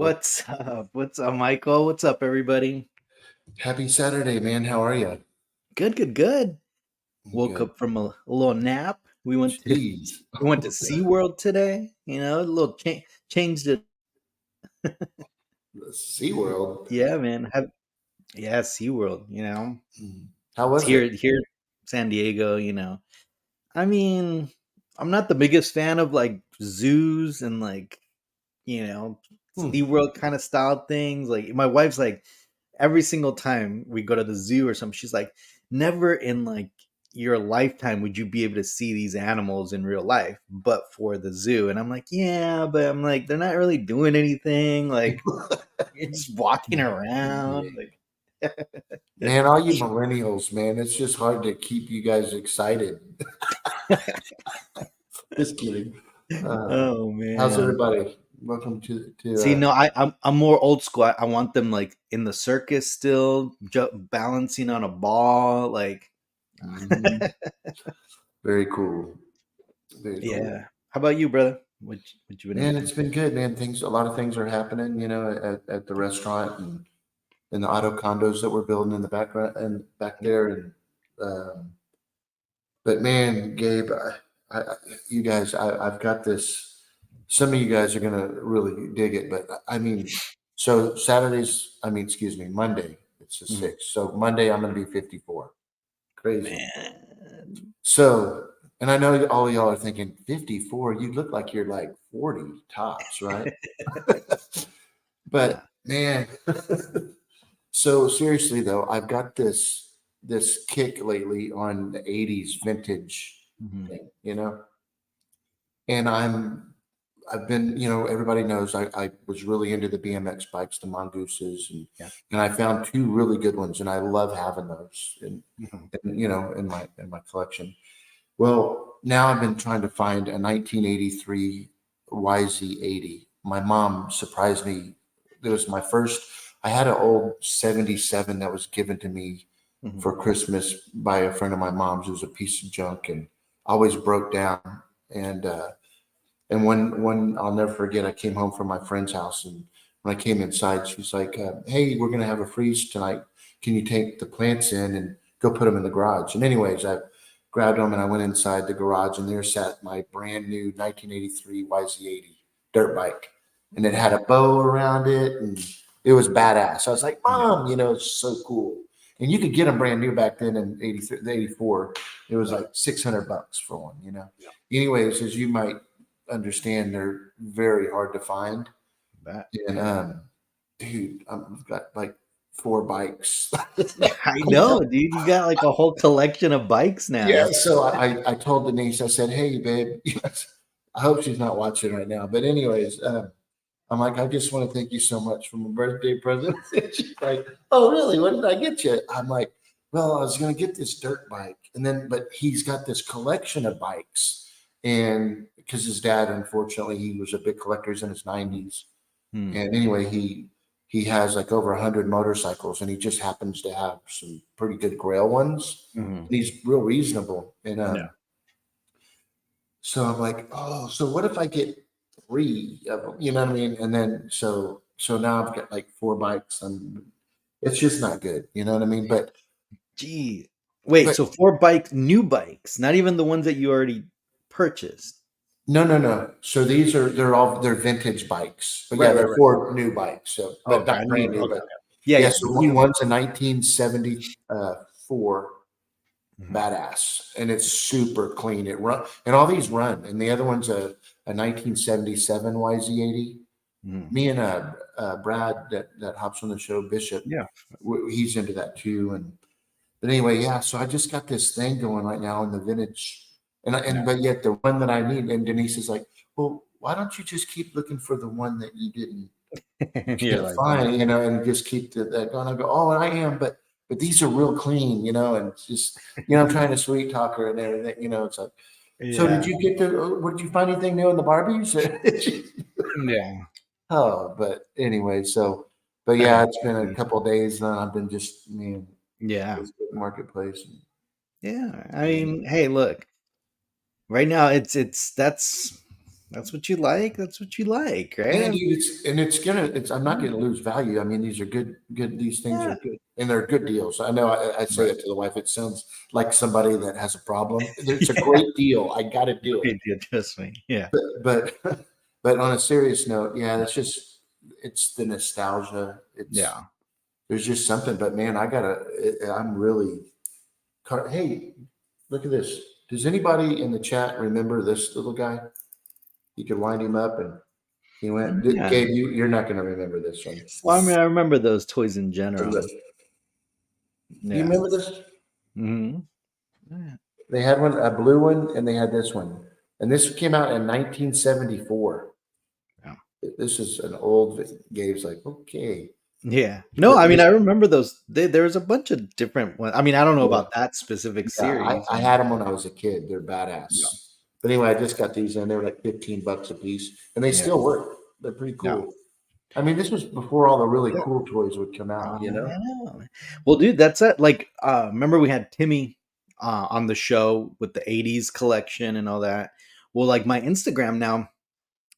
What's up? What's up, Michael? What's up, everybody? Happy Saturday, man. How are you? Good, good, good. Woke Good. up from a little nap. We went to Jeez. we went to SeaWorld today. A little changed it. SeaWorld. Yeah, man. Yeah, SeaWorld. How It's was it? here in San Diego. I mean, I'm not the biggest fan of like zoos and like you know Hmm. SeaWorld kind of style things. Like my wife's like every single time we go to the zoo or something, she's like, never in like your lifetime would you be able to see these animals in real life, but for the zoo. And I'm like, yeah, but I'm like, they're not really doing anything. Like you're just walking around. Like Man, all you millennials, man, it's just hard to keep you guys excited. Just kidding. Uh, oh how's man. everybody? Welcome to See, no, I'm more old school. I want them like in the circus still, balancing on a ball. Like, mhm. Very cool. Very cool. yeah. How about you, brother? What you been up Man, to? it's been good, man. A lot of things are happening, at the restaurant and in the auto condos that we're building in the background and back there. And um, But man, Gabe, you guys, I've got this. Some of you guys are gonna really dig it, but I mean, so Saturdays, excuse me, Monday, it's the Mhm. 6th. So Monday, I'm gonna be 54. Crazy. Man, So, and I know all y'all are thinking 54. You look like you're like 40 tops, right? nah. But man, so seriously though, I've got this kick lately on the 80s vintage Mhm. thing, and I've been, everybody knows I was really into the BMX bikes, the mongooses, and Yeah. and I found two really good ones, and I love having those Mhm. in my collection. Well, now I've been trying to find a 1983 YZ80. My mom surprised me. It was my first. I had an old 77 that was given to me Mhm. for Christmas by a friend of my mom's. It was a piece of junk and always broke down. And and one I'll never forget. I came home from my friend's house, and when I came inside, she's like, "Hey, we're gonna have a freeze tonight. Can you take the plants in and go put them in the garage?" And anyways, I grabbed them and I went inside the garage, and there sat my brand new 1983 YZ80 dirt bike, and it had a bow around it, and it was badass. I was like, Yeah. "Mom, it's so cool." And you could get them brand new back then in 83, 84. It was like $600 for one. Yeah. Anyways, as you might understand, they're very hard to find. That. And dude, I've got like four bikes. I know, dude. You got like a whole collection of bikes Yeah, now. so I told Denise, I said, "Hey, babe," I hope she's not watching right now. But anyways, I'm like, "I just want to thank you so much for my birthday present." She's like, "Oh, really? What did I get you?" I'm like, "Well, I was going to get this dirt bike, and then, but he's got this collection of bikes, and because his dad, unfortunately, he was a big collector. He's in his 90s, Hmm. and anyway, he has like over 100 motorcycles, and he just happens to have some pretty good Grail ones, Hmm. and he's real reasonable. And Yeah. so I'm like, oh, so what if I get three of them? You know what I mean? And then so now I've got like four bikes, and it's just not good. You know what I mean? Gee. Wait, But so four new bikes, not even the ones that you already purchased. no. So they're vintage bikes, but yeah, Right, right, they're right. four new bikes. So, Oh, but not brand new. brand new, Okay, but okay. Yeah, yeah. yeah. So New. one's a 1974 Mhm. badass, and it's super clean. It run, and all these run, and the other one's a 1977 YZ80. Mhm. Me and Brad that hops on the show, Bishop, Yeah. he's into that too. But anyway, yeah. So I just got this thing going right now in the vintage, Yeah. but yet the one that I need, and Denise is like, well, why don't you just keep looking for the one that you You're can't like, find, and just keep that going. I go, oh, I am, but these are real clean, and it's just, I'm trying to sweet talk her and everything, it's like, so did yeah. you get did you find anything new in the Barbies? Yeah. Oh, but anyway, but yeah, it's been a couple of days and I've been just, man, Yeah. Facebook Marketplace. Yeah. I mean, hey, look. Right now it's That's what you like. That's what you like, Yeah, right? dude, it's I'm not gonna lose value. I mean, these are good, these things are Yeah. good and they're good deals. I know I say Right. it to the wife. It sounds like somebody that has a problem. It's a great deal. I gotta do it. Great deal, trust me. Yeah. But but on a serious note, yeah, it's the nostalgia. It's Yeah. there's just something. But man, I'm really hey, look at this. Does anybody in the chat remember this little guy? You could wind him up and he went. Yeah. Gabe, you're not going to remember this one. Well, I mean, I remember those toys in But look, general. do you Yeah. remember this? Hmm. Yeah. They had one, a blue one, and they had this one. And this came out in 1974. Yeah. This is an old. Gabe's like, okay, Yeah. No, but I mean, this, I remember those. There was a bunch of different ones. I mean, I don't know yeah, about that specific yeah. series. I had them when I was a kid. They're Yeah. badass. But anyway, I just got these in. They were like $15 a piece, and they Yeah. still work. They're pretty Yeah. cool. I mean, this was before all the really Yeah. cool toys would come out. I You know? know. Well, dude, that's it. Like, remember we had Timmy on the show with the '80s collection and all that. Well, like my Instagram now,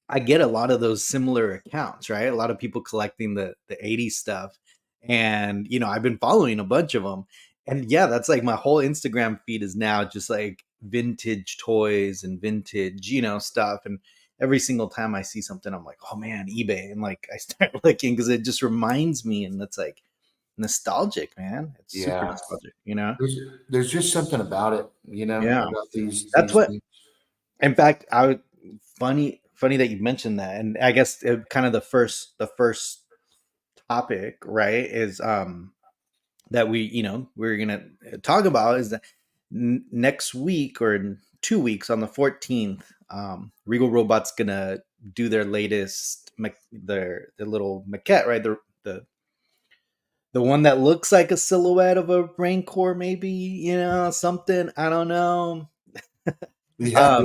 I get a lot of those similar accounts, right? A lot of people collecting the '80s stuff, and I've been following a bunch of them, and yeah, that's like my whole Instagram feed is now just like vintage toys and vintage, stuff, and every single time I see something, I'm like, oh man, eBay, and like I start looking because it just reminds me, and that's like nostalgic, man. It's super Yeah. nostalgic. There's just something about it, Yeah, about that's these what. things. In fact, I would funny that you mentioned that, and I guess kind of the first topic, right, is that we're gonna talk about is that next week or in 2 weeks on the 14th, Regal Robot's gonna do their latest their little maquette, right? The one that looks like a silhouette of a Rancor, maybe, something, I don't know. Yeah,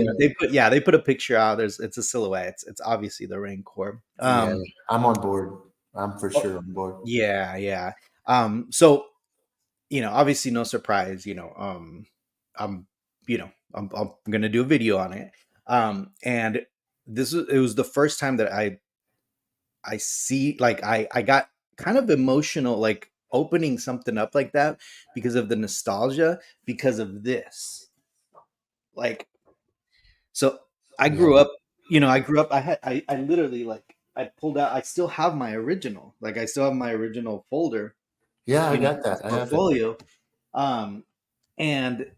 yeah, They put a picture out. It's a silhouette. It's obviously the Rancor. yeah. I'm on board. I'm for Oh, sure on board. yeah, yeah. So obviously no surprise. I'm I'm gonna do a video on it. And it was the first time that I see, like, I got kind of emotional, like opening something up like that because of the nostalgia, because of this, like. So I Yeah, grew up, I literally, like, I pulled out, I still have my original, like I still have my original folder, yeah. I got this that. I have it. portfolio. Um, and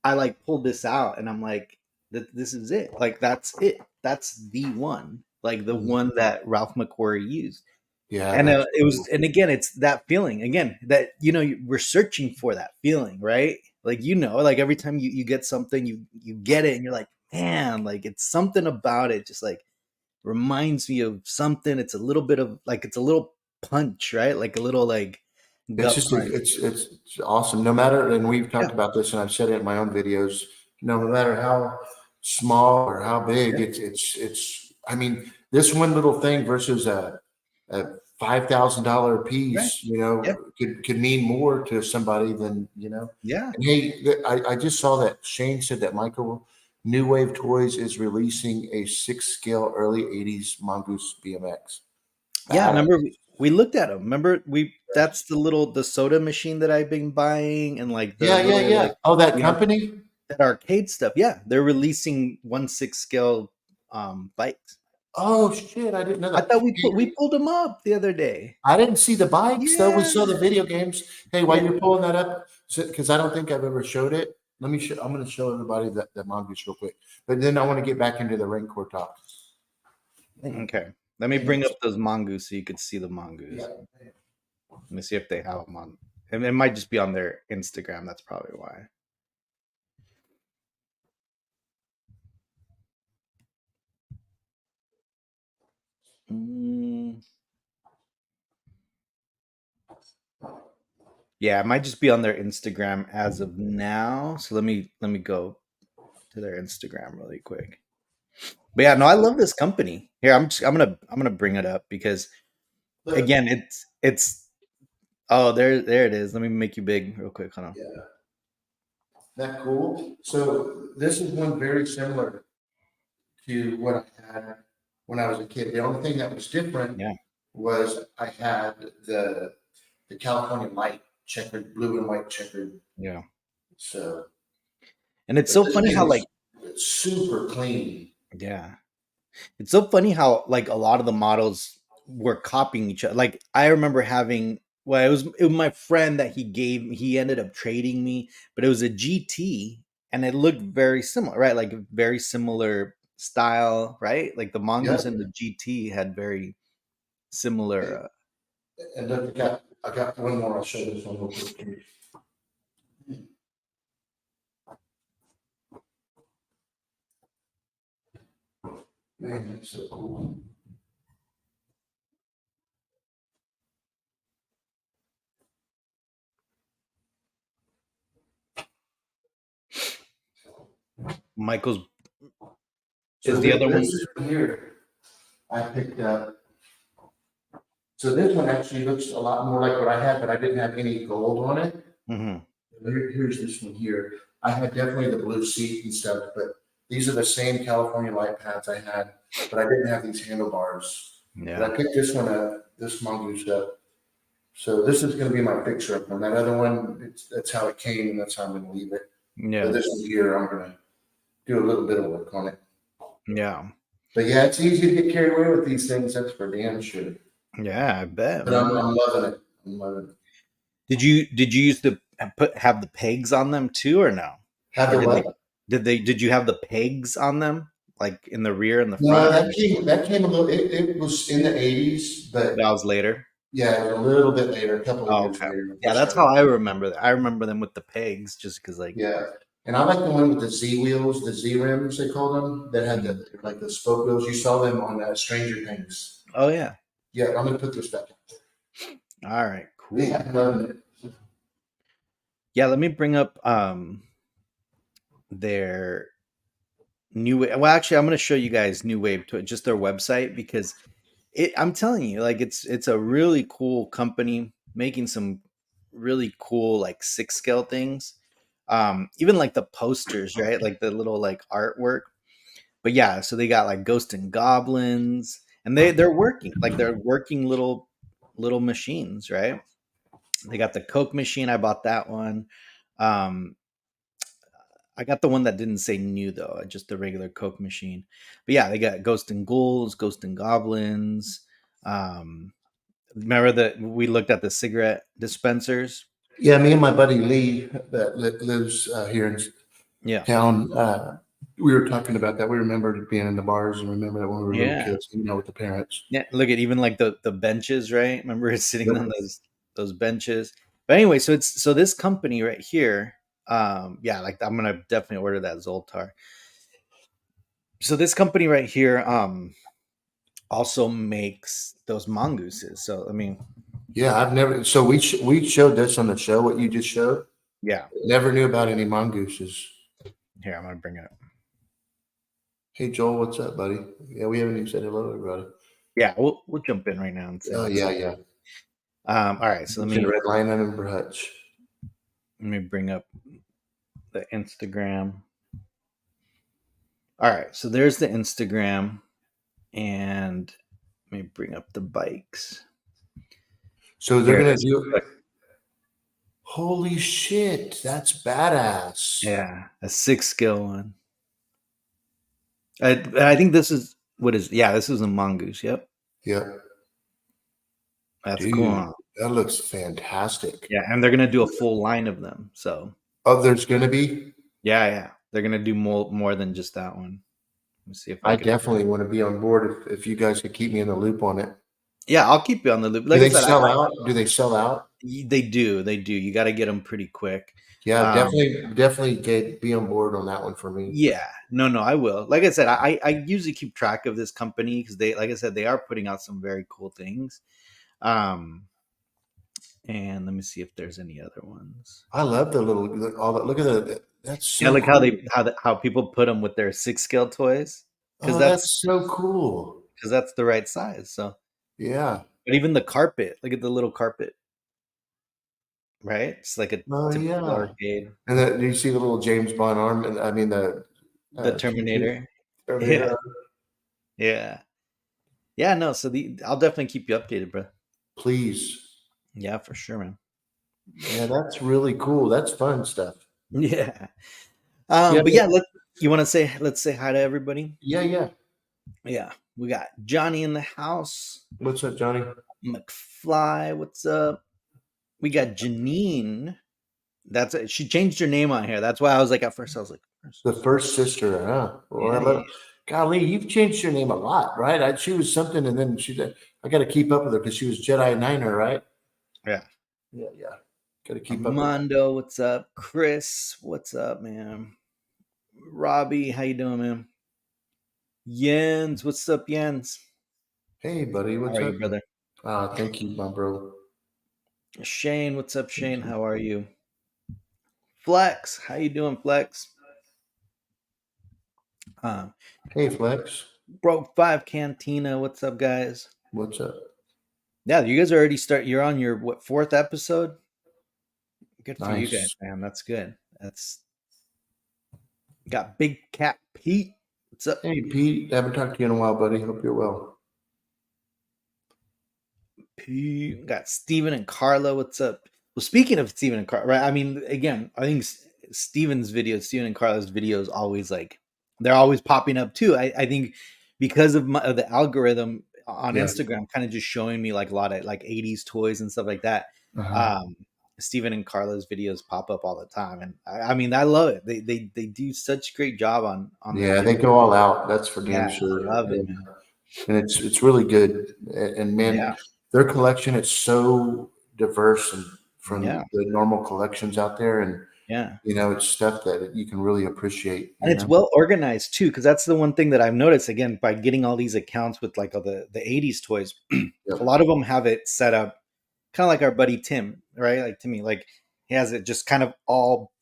I like pulled this out and I'm like, this is it. Like, that's it. That's the one, like the Mhm. one that Ralph McQuarrie used. Yeah, And that's it was, cool. and again, it's that feeling again that, we're searching for that feeling, right? Like, like every time you get something, you get it and you're like, man, like it's something about it just like reminds me of something. It's a little bit of like, it's a little punch, right? Like a little like It's gut just punch. it's awesome. No matter, and we've Yeah, talked about this, and I've said it in my own videos. No matter how small or how big, yeah, it's. I mean, this one little thing versus a $5,000 right. piece, Yeah, could mean more to somebody than yeah, And hey, I just saw that Shane said that Michael New Wave Toys is releasing a 6 scale early '80s Mongoose BMX. yeah. Badass. Remember we looked at them. Remember that's the soda machine that I've been buying, and like the Yeah, yeah, little yeah. like Oh, that we have company. that arcade stuff. Yeah, they're releasing 1/6 scale bikes. Oh shit, I didn't know I that. thought we Hey, pulled them up the other day. I didn't see the bikes though. We Yeah, saw the video games. Hey, while yeah. you're pulling that up, because I don't think I've ever showed it. Let me show. I'm going to show everybody that mongoose real quick. But then I want to get back into the Rancor talk. Okay, let me bring up those mongoose so you could see the mongoose. Yeah. Let me see if they have them on. And it might just be on their Instagram. That's probably why. Mm, yeah, it might just be on their Instagram as of now. So let me go to their Instagram really quick. But yeah, no, I love this company. Here, I'm gonna bring it up because Look, again, it's oh, there it is. Let me make you big real quick. Hold on. yeah, that cool. So this is one very similar. to what I had when I was a kid. The only thing that was different Yeah, was I had the California light checkered, blue and white checkered. yeah. So, And it's but so this funny thing how is like super clean. yeah. It's so funny how like a lot of the models were copying each other. Like I remember having well, it was my friend that he ended up trading me, but it was a GT and it looked very similar, right? Like a very similar style, right? Like the Mongoose Yep. and the GT had very similar And look, I got one more. I'll show you this one real quick. Man, that's so cool. Michael's So is the other one. this one here, I picked up. So this one actually looks a lot more like what I had, but I didn't have any gold on it. Mhm. Here's this one here. I had definitely the blue seat and stuff, but these are the same California light pads I had, but I didn't have these handlebars. But Yeah. I picked this one up, this mongoose up. So this is going to be my fixer up. And that other one, that's how it came, and that's how I'm going to leave it. But Yeah. this one here, I'm going to do a little bit of work on it. Yeah. But yeah, it's easy to get carried away with these things. That's for damn sure. Yeah, I bet, But man. I'm loving it. I'm loving it. Did you use the have the pegs on them too or no? Have Or the what? did you have the pegs on them like in the rear and the No, front? that came a little. It was in the '80s, but That was later. yeah, it was a little bit later, a couple of Oh, years okay. later. We Yeah, first that's started. how I remember that. I remember them with the pegs just because like Yeah, and I like the one with the Z wheels, the Z rims they call them, that had mhm. the like the spoke wheels. You saw them on Stranger Things. Oh yeah. Yeah, I'm gonna put this back. All right, Yeah, cool. I'm loving it. Yeah, let me bring up their new wave. Well, actually, I'm going to show you guys New Wave to just their website because I'm telling you, like it's a really cool company making some really cool like six scale things. Even like the posters, right? Like the little like artwork. But yeah, so they got like Ghost and Goblins, and they're working little machines, right? They got the Coke machine. I bought that one. Um, I got the one that didn't say new though, just the regular Coke machine. But yeah, they got Ghost and Ghouls, Ghost and Goblins. Um, Remember that we looked at the cigarette dispensers? Yeah, me and my buddy Lee that lives here in Yeah. town. We were talking about that. We remembered being in the bars and remember that when we were little Yeah. kids, with the parents. Yeah. Look at even like the benches, right? Remember it's sitting on Yep. those benches. But anyway, so this company right here, yeah, like I'm gonna definitely order that Zoltar. So this company right here, also makes those mongooses. So I mean, Yeah, I've never. So we showed this on the show. What you just showed. yeah. Never knew about any mongooses. Here, I'm gonna bring it up. Hey Joel, what's up, buddy? Yeah, we haven't even said hello, everybody. Yeah, we'll jump in right now and say Oh what's yeah, up. yeah. All right, so It's in Red Line and Hutch. let me bring up the Instagram. All right, so there's the Instagram, and let me bring up the bikes. So they're Here it gonna is. do. Holy shit, that's badass. Yeah, a six scale one. I think this is what is yeah, this is a mongoose. Yep, Yeah, that's cool. dude, Huh? that looks fantastic. Yeah, and they're gonna do a full line of them. So Oh, there's gonna be. yeah, they're gonna do more than just that one. Let me see if I I can. definitely want to be on board if you guys could keep me in the loop on it. Yeah, I'll keep you on the loop. Do Like I they said, sell out? Do they sell out? they do, they do. You got to get them pretty quick. Yeah, Um, definitely be on board on that one for me. yeah, no, I will. Like I said, I usually keep track of this company because they, like I said, they are putting out some very cool things. Um, and let me see if there's any other ones. I love the all that. Look at that. That's Yeah, so like how cool. they how people put them with their six scale toys because Oh, that's so cool. that's the right size. So, Yeah. but even the carpet, look at the little carpet, right? It's like a Oh, typical yeah. arcade. And do you see the little James Bond arm? And I mean the The T2. Terminator. I mean, Yeah. Yeah. Yeah, no, so I'll definitely keep you updated, bro. please. Yeah, for sure, man. Yeah, that's really cool. That's fun stuff. Yeah. Yeah, But yeah, let's say hi to everybody. yeah, yeah. Yeah. We got Johnny in the house. What's up, Johnny? McFly, what's up? We got Janine. That's it. She changed her name on here. That's why I was like, at first, I was like, The first sister, huh? Well, I yeah, yeah, love. Golly, you've changed your name a lot, right? She was something, and then I got to keep up with her because she was Jedi Niner, right? yeah. Yeah, yeah. Got to keep up with that. Armando, what's up? Chris, what's up, man? Robbie, how you doing, man? Jens, what's up, Jens? Hey, buddy, How what's are up? you, brother? Thank you, my bro. Shane, what's up, Thank Shane? you. How are you? Flex, how you doing, Flex? Uh, Hey, Flex, Broke Five Cantina, what's up, guys? what's up? Yeah, you guys already start. You're on your what fourth episode? Good for you guys, Nice. man. That's good. That's got Big Cat Pete. What's up, Hey, Pete, haven't talked to you in a while, buddy. Hope you're well. Pete? Got Steven and Carla. What's up? Well, speaking of Steven and Carla, right? I mean, again, I think Steven and Carla's videos, always like they're always popping up too. I think because of the algorithm on Yeah. Instagram, kind of just showing me like a lot of like '80s toys and stuff like that. Uh-huh. Um, Steven and Carla's videos pop up all the time, and I mean, I love it. They do such a great job on their Yeah, they videos. go all out. That's for Yeah, damn I sure. love it, Yeah. man. And it's really good. And man, Yeah, their collection is so diverse and yeah, from the normal collections out there, and yeah. it's stuff that you can really appreciate. And it's well organized too, because that's the one thing that I've noticed again by getting all these accounts with like all the '80s toys. A Yep. lot of them have it set up kind of like our buddy Tim, right? Like Timmy, like he has it just kind of all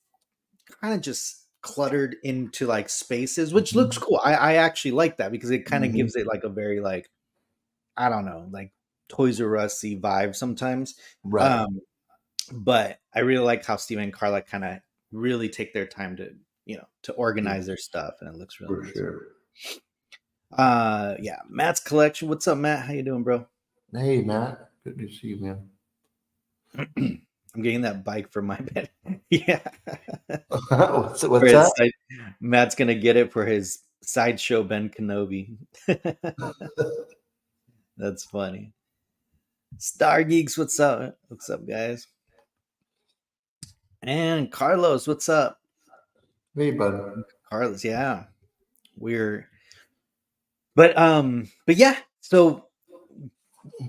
kind of just cluttered into like spaces, which looks Mhm. cool. I actually like that because it kind of Mhm. gives it like a very like I don't know, like Toys R Us-y vibe sometimes. Right. Um, but I really like how Steven and Carla kind of really take their time to to Yeah, organize their stuff, and it looks really for nice. sure. Yeah, Matt's collection. What's up, Matt? How you doing, bro? Hey, Matt. Good to see you, man. I'm getting that bike for my bed. Yeah, for What's his that? Matt's gonna get it for his sideshow Ben Kenobi. That's funny. Star Geeks, what's up? What's up, guys? And Carlos, what's up? Hey, bud. Carlos, yeah, we're but yeah. So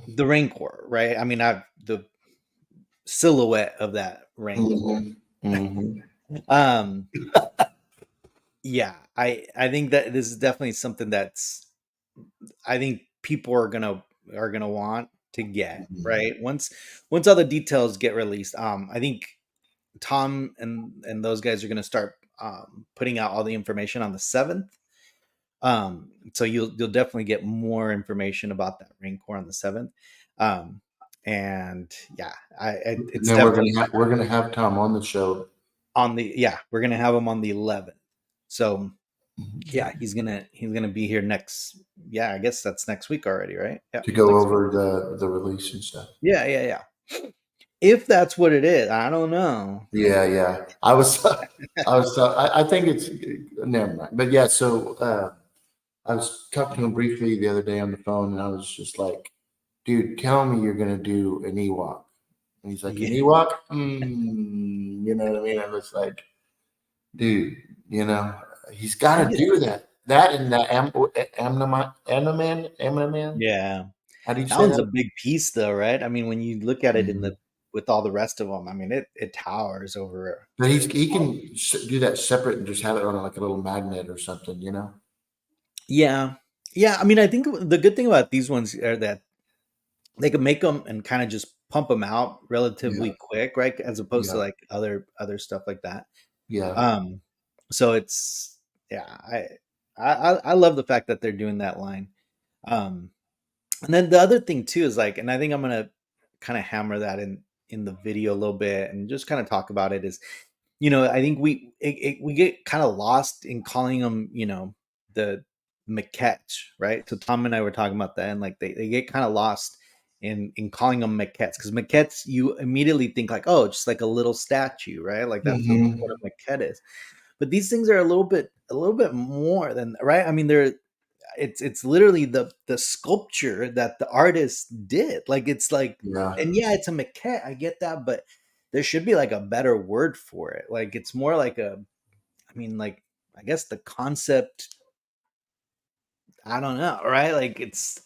the Rancor, right? I mean, I the silhouette of that Rancor. Hmm. Hmm. Um, yeah, I think that this is definitely something that's I think people are gonna want to get right once all the details get released. I think Tom and those guys are gonna start putting out all the information on the 7th. So you'll definitely get more information about that Rancor on the 7th. Um, and yeah, And it's then definitely we're gonna have Tom on the show. on the yeah we're gonna have him on the 11th. So Mhm. yeah, he's gonna be here next. Yeah, I guess that's next week already, right? Yeah, To go next week. over the release and stuff. Yeah, yeah, yeah. If that's what it is, I don't know. Yeah, yeah. I think it's never mind. But yeah, so I was talking to him briefly the other day on the phone, and I was just like, "Dude, tell me you're gonna do an Ewok." And he's like, "An Yeah, Ewok? You know what I mean?" I was like, "Dude, he's got I to get do that. That and the Amnaman. yeah. How do you That say one's that? a big piece, though, right? I mean, when you look at it in Mhm. the with all the rest of them, I mean, it towers over. But he can do that separate and just have it on like a little magnet or something, you know? Yeah, yeah. I mean, I think the good thing about these ones are that they can make them and kind of just pump them out Yeah, relatively quick, right? As opposed to yeah, like other stuff like that. yeah. Um, so it's yeah, I love the fact that they're doing that line. Um, and then the other thing too is like, and I think I'm gonna kind of hammer that in the video a little bit and just kind of talk about it is, I think we get kind of lost in calling them, the maquettes, right? So Tom and I were talking about that, and like they get kind of lost in calling them maquettes, because maquettes you immediately think like, oh, just like a little statue, right? Like that's what Hmm. a maquette is. But these things are a little bit more than, right. I mean, they're it's literally the sculpture that the artist did. Like it's like, Yeah. and yeah, it's a maquette. I get that, but there should be like a better word for it. Like it's more like a, I mean, like I guess the concept. I don't know, right? Like it's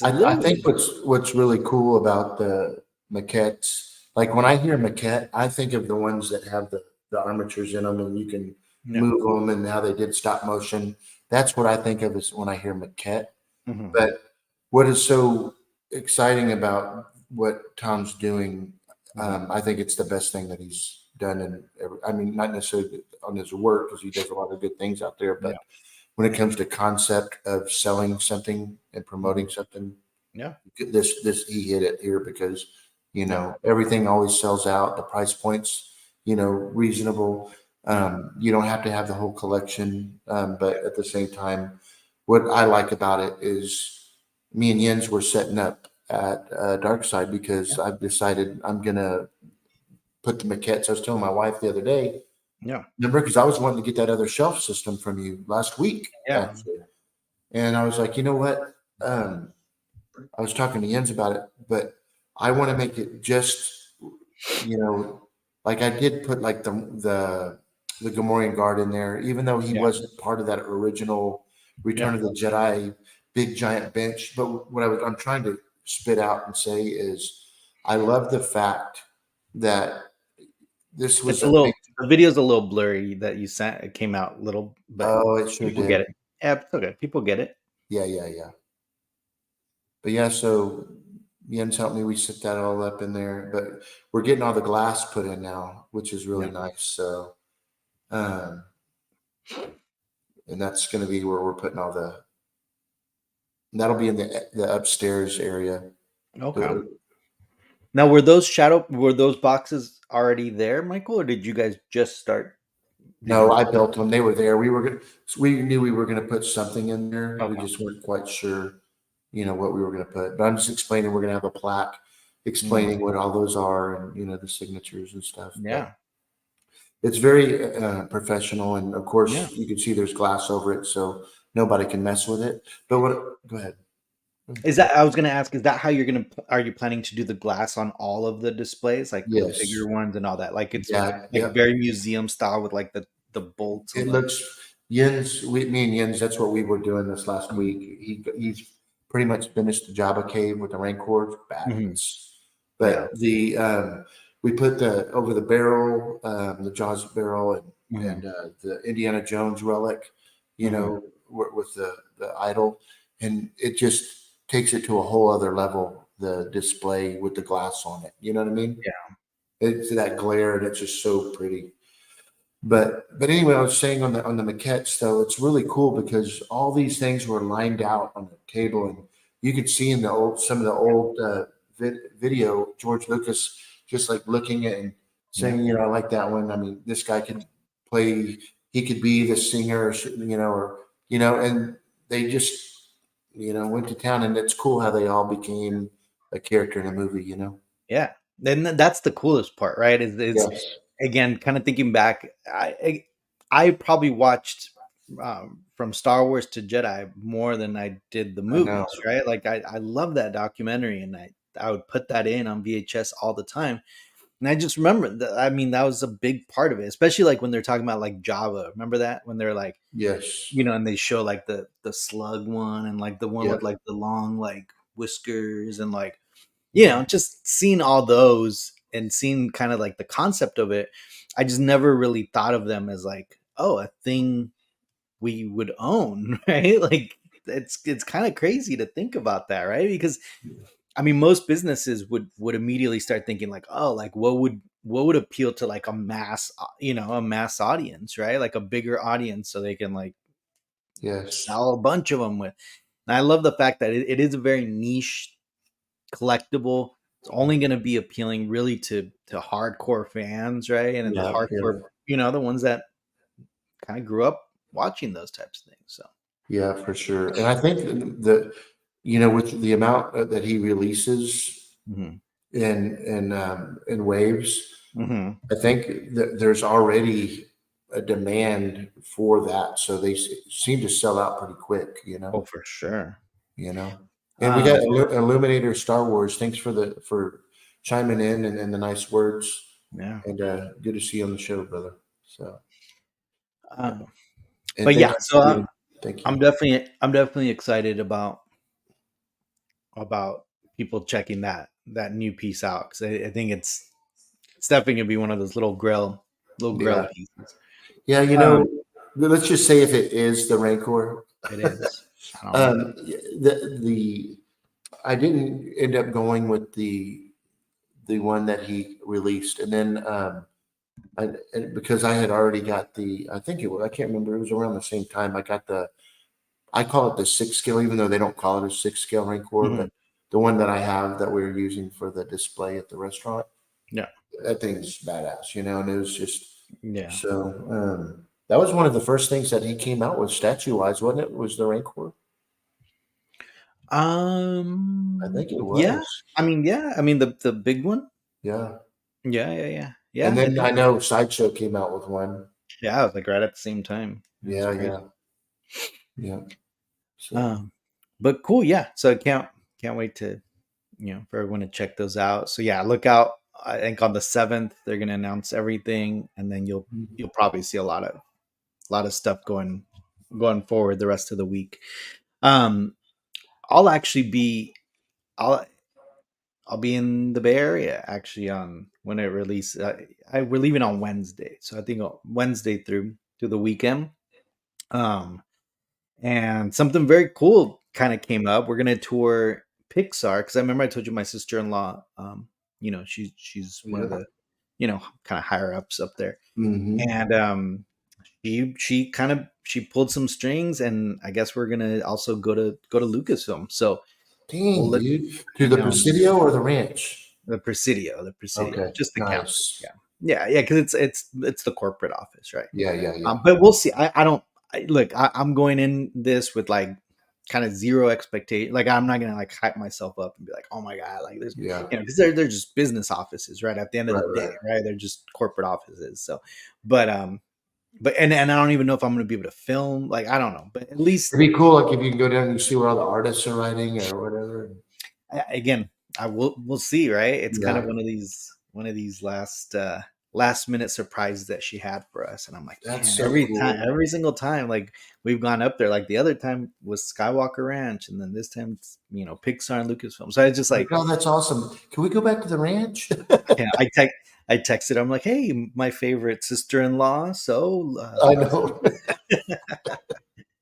a I little think bit. what's really cool about the maquettes, like when I hear maquette, I think of the ones that have the armatures in them and you can Yeah. move them and now they did stop motion. That's what I think of as when I hear maquette. Hmm. But what is so exciting about what Tom's doing, Hmm. I think it's the best thing that he's done. And I mean, not necessarily on his work because he does a lot of good things out there, Yeah. but when it comes to concept of selling something and Hmm. promoting something, Yeah. this he hit it here because Yeah. everything always sells out. The price points reasonable. You don't have to have the whole collection, but at the same time, what I like about it is me and Jens were setting up at Dark Side Yeah. because I've decided I'm gonna put the maquettes. I was telling my wife the other day, Yeah. remember, because I was wanting to get that other shelf system from you last week, Yeah. actually, and I was like, you know what? I was talking to Jens about it, but I want to make it just, you know, like I did put like the Gamorrean guard in there, even though he Yeah. wasn't part of that original Yeah. Return of the Jedi big giant bench. But what I'm trying to spit out and say is, I love the fact that this It's was a a big. little, the video's a little blurry that you sent. It came out little, but Oh, it sure people get did. it. Yeah, it's okay. People get it. Yeah, yeah, yeah. But yeah, so Jens helped me. We set that all up in there, but we're getting all the glass put in now, which is really Yeah. nice. So, um, and that's going to be where we're putting all that'll be in the upstairs area. Okay. So, Now, were those boxes already there, Michael, or did you guys just start? Did no, you? I built them. They were there. We knew we were going to put something in there. We Okay. just weren't quite sure, what we were going to put. But I'm just explaining we're going to have a plaque Mm, explaining what all those are and, the signatures and stuff. But yeah. it's very professional, and of Yeah. course, you can see there's glass over it, so nobody can mess with it. But what? Go ahead. Is that, I was gonna ask, is that how you're gonna, are you planning to do the glass on all of the displays, like the Yes. bigger ones and all that? Like it's Yeah. like Yep. very museum style with like the bolts It and the. looks Jens. Me and Jens. That's what we were doing this last Mhm. week. He's pretty much finished the Jabba cave with the Rancor. Mhm. Badass. Yeah. But we put the over the barrel, the Jaws barrel, Mhm. and the Indiana Jones relic, Mhm. with the idol, and it just takes it to a whole other level. The display with the glass on it. You know what I mean? Yeah. It's that glare, and it's just so pretty. But anyway, I was saying on the maquettes though, it's really cool because all these things were lined out on the table, and you could see in the old some of the old video George Lucas just like looking at and Yeah. saying, I like that one. I mean, this guy could play. He could be the singer, and they just went to town, and it's cool how they all became a character in a movie. Yeah. Then that's the coolest part, right? Is Yes, again, kind of thinking back, I probably watched from Star Wars to Jedi more than I did the I know. movies, right? Like I love that documentary, and I would put that in on VHS all the time. And I just remember that, I mean, that was a big part of it, especially like when they're talking about like Java. Remember that when they're like, Yes. and they show like the slug one and like the one with Yep. like the long like whiskers and like, Mhm. just seeing all those and seeing kind of like the concept of it. I just never really thought of them as like, oh, a thing we would own, right? Like it's kind of crazy to think about that, right? Because I mean, most businesses would immediately start thinking like, oh, like what would appeal to like a mass, a mass audience, right? Like a bigger audience, so they can like Yes. sell a bunch of them with. And I love the fact that it is a very niche collectible. It's only going to be appealing really to hardcore fans, right? And Yeah. hardcore, Yeah. the ones that kind of grew up watching those types of things. So Yeah, for sure. And I think that, with the amount that he releases Hmm. in waves, Hmm. I think that there's already a demand for that. So they seem to sell out pretty quick, Oh, for sure. you know. And we got Um, Illuminator Star Wars. Thanks for chiming in and the nice words. yeah. And good to see you on the show, brother. So, Um, and but thank yeah, you, so Steven. Thank you. I'm definitely excited about people checking that new piece out because I think it's definitely gonna be one of those little grill Yeah. pieces. Yeah, Um, let's just say if it is the Rancor, it is. I don't know. the I didn't end up going with the one that he released, and then because I had already got I think it was, I can't remember, it was around the same time I got I call it the six scale, even though they don't call it a six scale Rancor, Mhm. but the one that I have that we were using for the display at the restaurant, Yeah, that thing's badass, and it was just yeah. so. That was one of the first things that he came out with statue wise, wasn't it? Was the Rancor? I think it Yeah. was. I mean, yeah. I mean, the big one. Yeah. Yeah, yeah, yeah, And yeah. I then I think. know Sideshow came out with one. Yeah, it was like right at the same time. That's Yeah, crazy. yeah, yeah. So Um, but cool. Yeah. So I can't wait to for everyone to check those out. So yeah, look out. I think on the 7th they're gonna announce everything, and then you'll probably see a lot of stuff going forward the rest of the week. Um, I'll actually be I'll I'll be in the Bay Area actually on when it releases. We're leaving on Wednesday, so I think Wednesday through the weekend. Um, and something very cool kind of came up. We're gonna tour Pixar because I remember I told you my sister in law. She's one of yeah. the kind of higher ups up there, Hmm. and she pulled some strings, and I guess we're gonna also go to Lucasfilm. So we'll Dang, let dude. To I the know. Presidio or the ranch? The Presidio, Okay, just the campus. nice. Yeah, yeah, yeah, because it's the corporate office, right? Yeah, yeah, yeah, But we'll see. I don't look. I'm going in this with like kind of zero expectation. Like I'm not gonna like hype myself up and be like, oh my god, like there's yeah. because they're just business offices, right? At the end of Right, the day, right. right? They're just corporate offices. So, but I don't even know if I'm gonna be able to film. Like I don't know, but at least It'd be cool, like if you can go down and see where all the artists are writing or whatever. again, we'll see, right? It's kind of Yeah, one of these last minute surprises that she had for us, and I'm like, that's man, so cool. every single time, like we've gone up there, like the other time was Skywalker Ranch, and then this time it's Pixar and Lucasfilm. So I just Like, like, oh, that's awesome. Can we go back to the ranch? yeah, I texted, I'm like, hey, my favorite sister in law, so I let's know.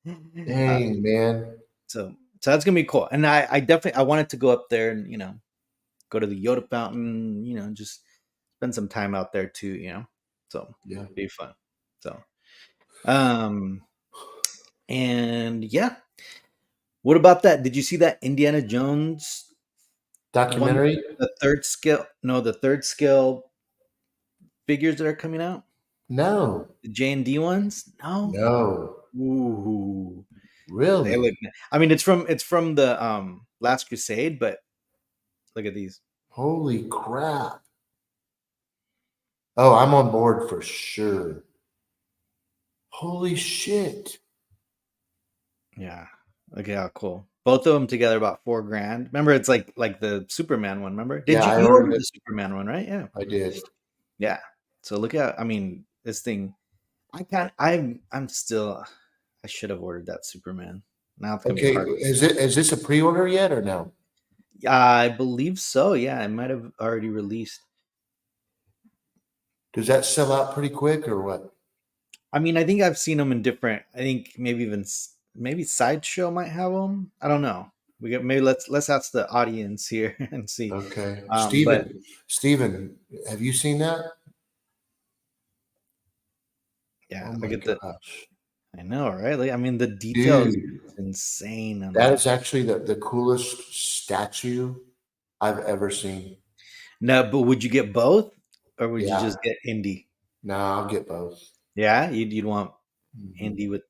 uh, Dang, man. so that's gonna be cool, and I definitely I wanted to go up there and go to the Yoda fountain, just spend some time out there too. So Yeah. be fun. So, um, and yeah, what about that? Did you see that Indiana Jones one, Documentary? the third scale? No, the third scale figures that are coming out, No, the J&D ones. No, no. ooh, they look. Really? I mean, it's from the Last Crusade, but look at these. Holy crap. Oh, I'm on board for sure. Holy shit. Yeah. Okay. How cool. Both of them together about 4 grand. Remember, it's like the Superman one. Remember? Did Yeah, you I you ordered ordered the it. Superman one, right? Yeah. I did. Yeah. So look at. I mean, this thing. I can't. I'm still. I should have ordered that Superman. Now it's gonna be Okay, hard. is this a pre-order yet or no? I believe so. Yeah, it might have already released. Does that sell out pretty quick or what? I mean, I think I've seen them in different. I think maybe even maybe Sideshow might have them. I don't know. We got maybe let's ask the audience here and see. Okay. But Steven, have you seen that? yeah, Oh look my at the. gosh. I know, right? Like, I mean, the details Dude, is insane on that that. is actually the coolest statue I've ever seen. No, but would you get both, or would you Yeah. just get Indy? No, I'll get both. Yeah, you'd want Hmm. Indy with.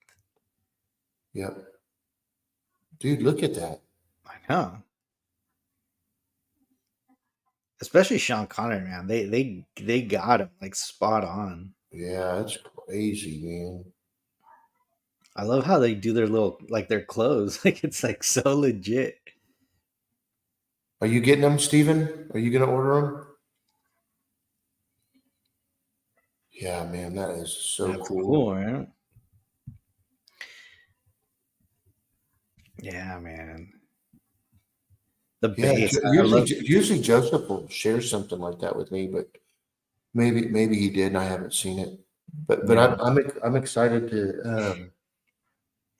Yep. Dude, look at that. I know. Especially Sean Connery, man. They got him like spot on. Yeah, that's crazy, man. I love how they do their little like their clothes. Like it's like so legit. Are you getting them, Steven? Are you going to order them? Yeah, man, that is so That's cool. cool, right? Yeah, man. The Yeah, bass. I usually love. usually Joseph will share something like that with me, but maybe he did and I haven't seen it. But Yeah, I'm excited to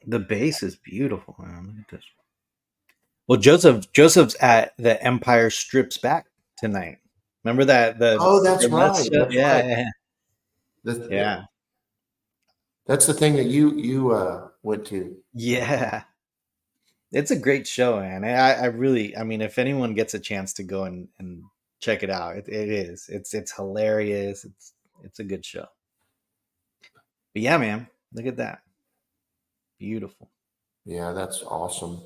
the bass is beautiful, man. Look at this. Well, Joseph's at the Empire Strips Back tonight. Remember that the Oh, that's burlesque right. show? That's Yeah, right. yeah, The, yeah. that's the thing that you went to. Yeah. It's a great show, man. I really, I mean, if anyone gets a chance to go and check it out, it is. It's hilarious. It's a good show. But yeah, man, look at that. Beautiful. Yeah, that's awesome.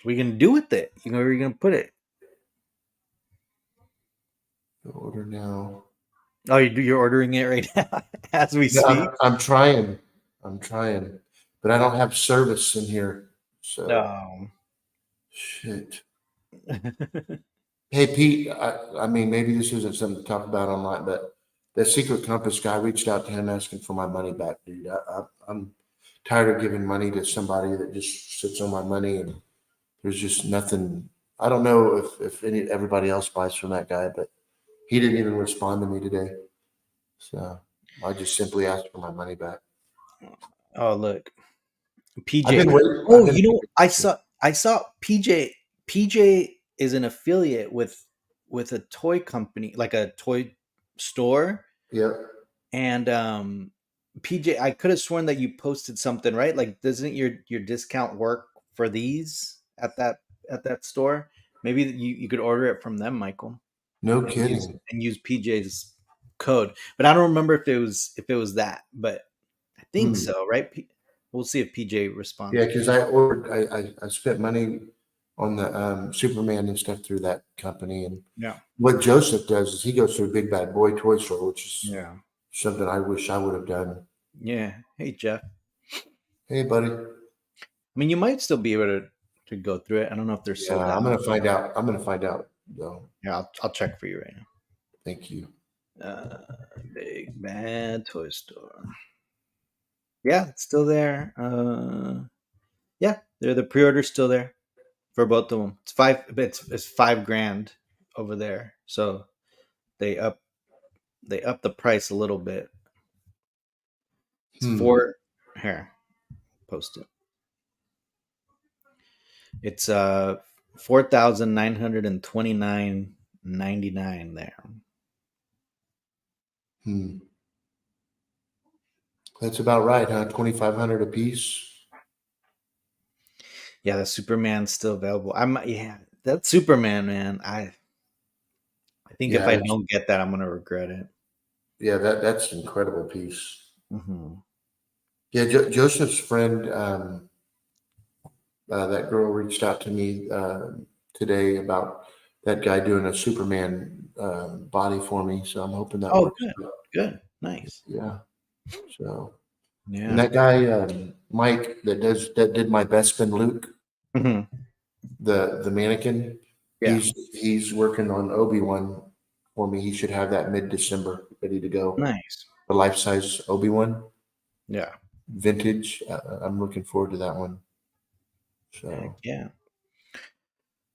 What are you gonna do with it? You know where you're gonna put it? Order now. Oh, you're ordering it right now as we Yeah, speak. I'm trying. I'm trying, but I don't have service in here. So No. shit. Hey Pete, I mean maybe this isn't something to talk about online, but the Secret Compass guy reached out to him asking for my money back, dude. I'm tired of giving money to somebody that just sits on my money and there's just nothing. I don't know if everybody else buys from that guy, but he didn't even respond to me today. So I just simply asked for my money back. Oh, look, I've PJ. been waiting. I've Oh, been you know, I saw PJ. PJ is an affiliate with a toy company, like a toy store, yeah. and PJ. I could have sworn that you posted something, right? Like, doesn't your discount work for these at that store? Maybe you could order it from them, Michael, No use kidding. PJ's code. But I don't remember if it was that, but I think Hmm. so, right? We'll see if PJ Yeah, responds. because I ordered. I spent money on the Superman and stuff through that company. And Yeah. what Joseph does is he goes to a big bad boy toy store, which is Yeah. something I wish I would have done. Yeah. Hey, Jeff. Hey, buddy. I mean, you might still be able to go through it. I don't know if they're Yeah, sold I'm out. gonna find out. I'm gonna find out though. Yeah, I'll check for you right Thank you. now. Big Bad Toy Store. Yeah, it's still there. Yeah, the pre-order's still there for both of them. It's 5 grand over there. So they up they up the price a little bit. It's Hmm. four here. Post it. It's 4,929.99 there. Hmm. That's about right, huh? 2,500 a piece. Yeah, the Superman's still available. Yeah, that Superman, man. I think if Yeah, I that's don't get that, I'm gonna regret it. yeah. That's an incredible piece. Hmm. Yeah, Joseph's friend, that girl reached out to me today about that guy doing a Superman body for me. So I'm hoping that Oh, works good, out. good, nice. Yeah. So and Yeah. that guy Mike that did my Bespin Luke, Hmm. the mannequin, Yeah. he's working on Obi-Wan for me. He should have that mid-December ready to go. Nice. The life-size Obi-Wan Yeah. vintage. I'm looking forward to that one. Heck So yeah.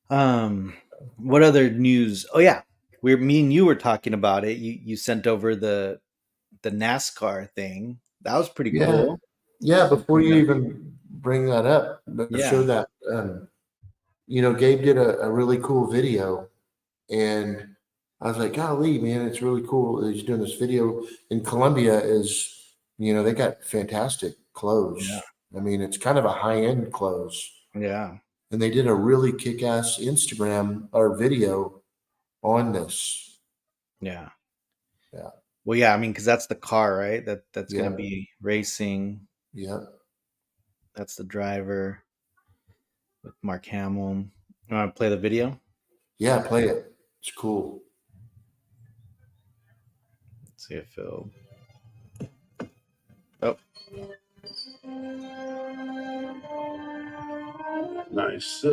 Um, what other news? Oh yeah, me and you were talking about it. You sent over the NASCAR thing. That was pretty yeah, cool. yeah. Before you even bring that up, Yeah. show that Gabe did a really cool video, and I was like, golly, man, it's really cool that he's doing this video. In Colombia is, they got fantastic Yeah. clothes. I mean, it's kind of a high end clothes, Yeah. and they did a really kick ass Instagram or video on this. Yeah. Yeah, Well, yeah, I mean, because that's the car, right? That's gonna yeah, be racing. yeah. That's the driver. with Mark Hamill. You want to play the video? Yeah, play it. It's cool. Let's see if it'll. Oh, Nice.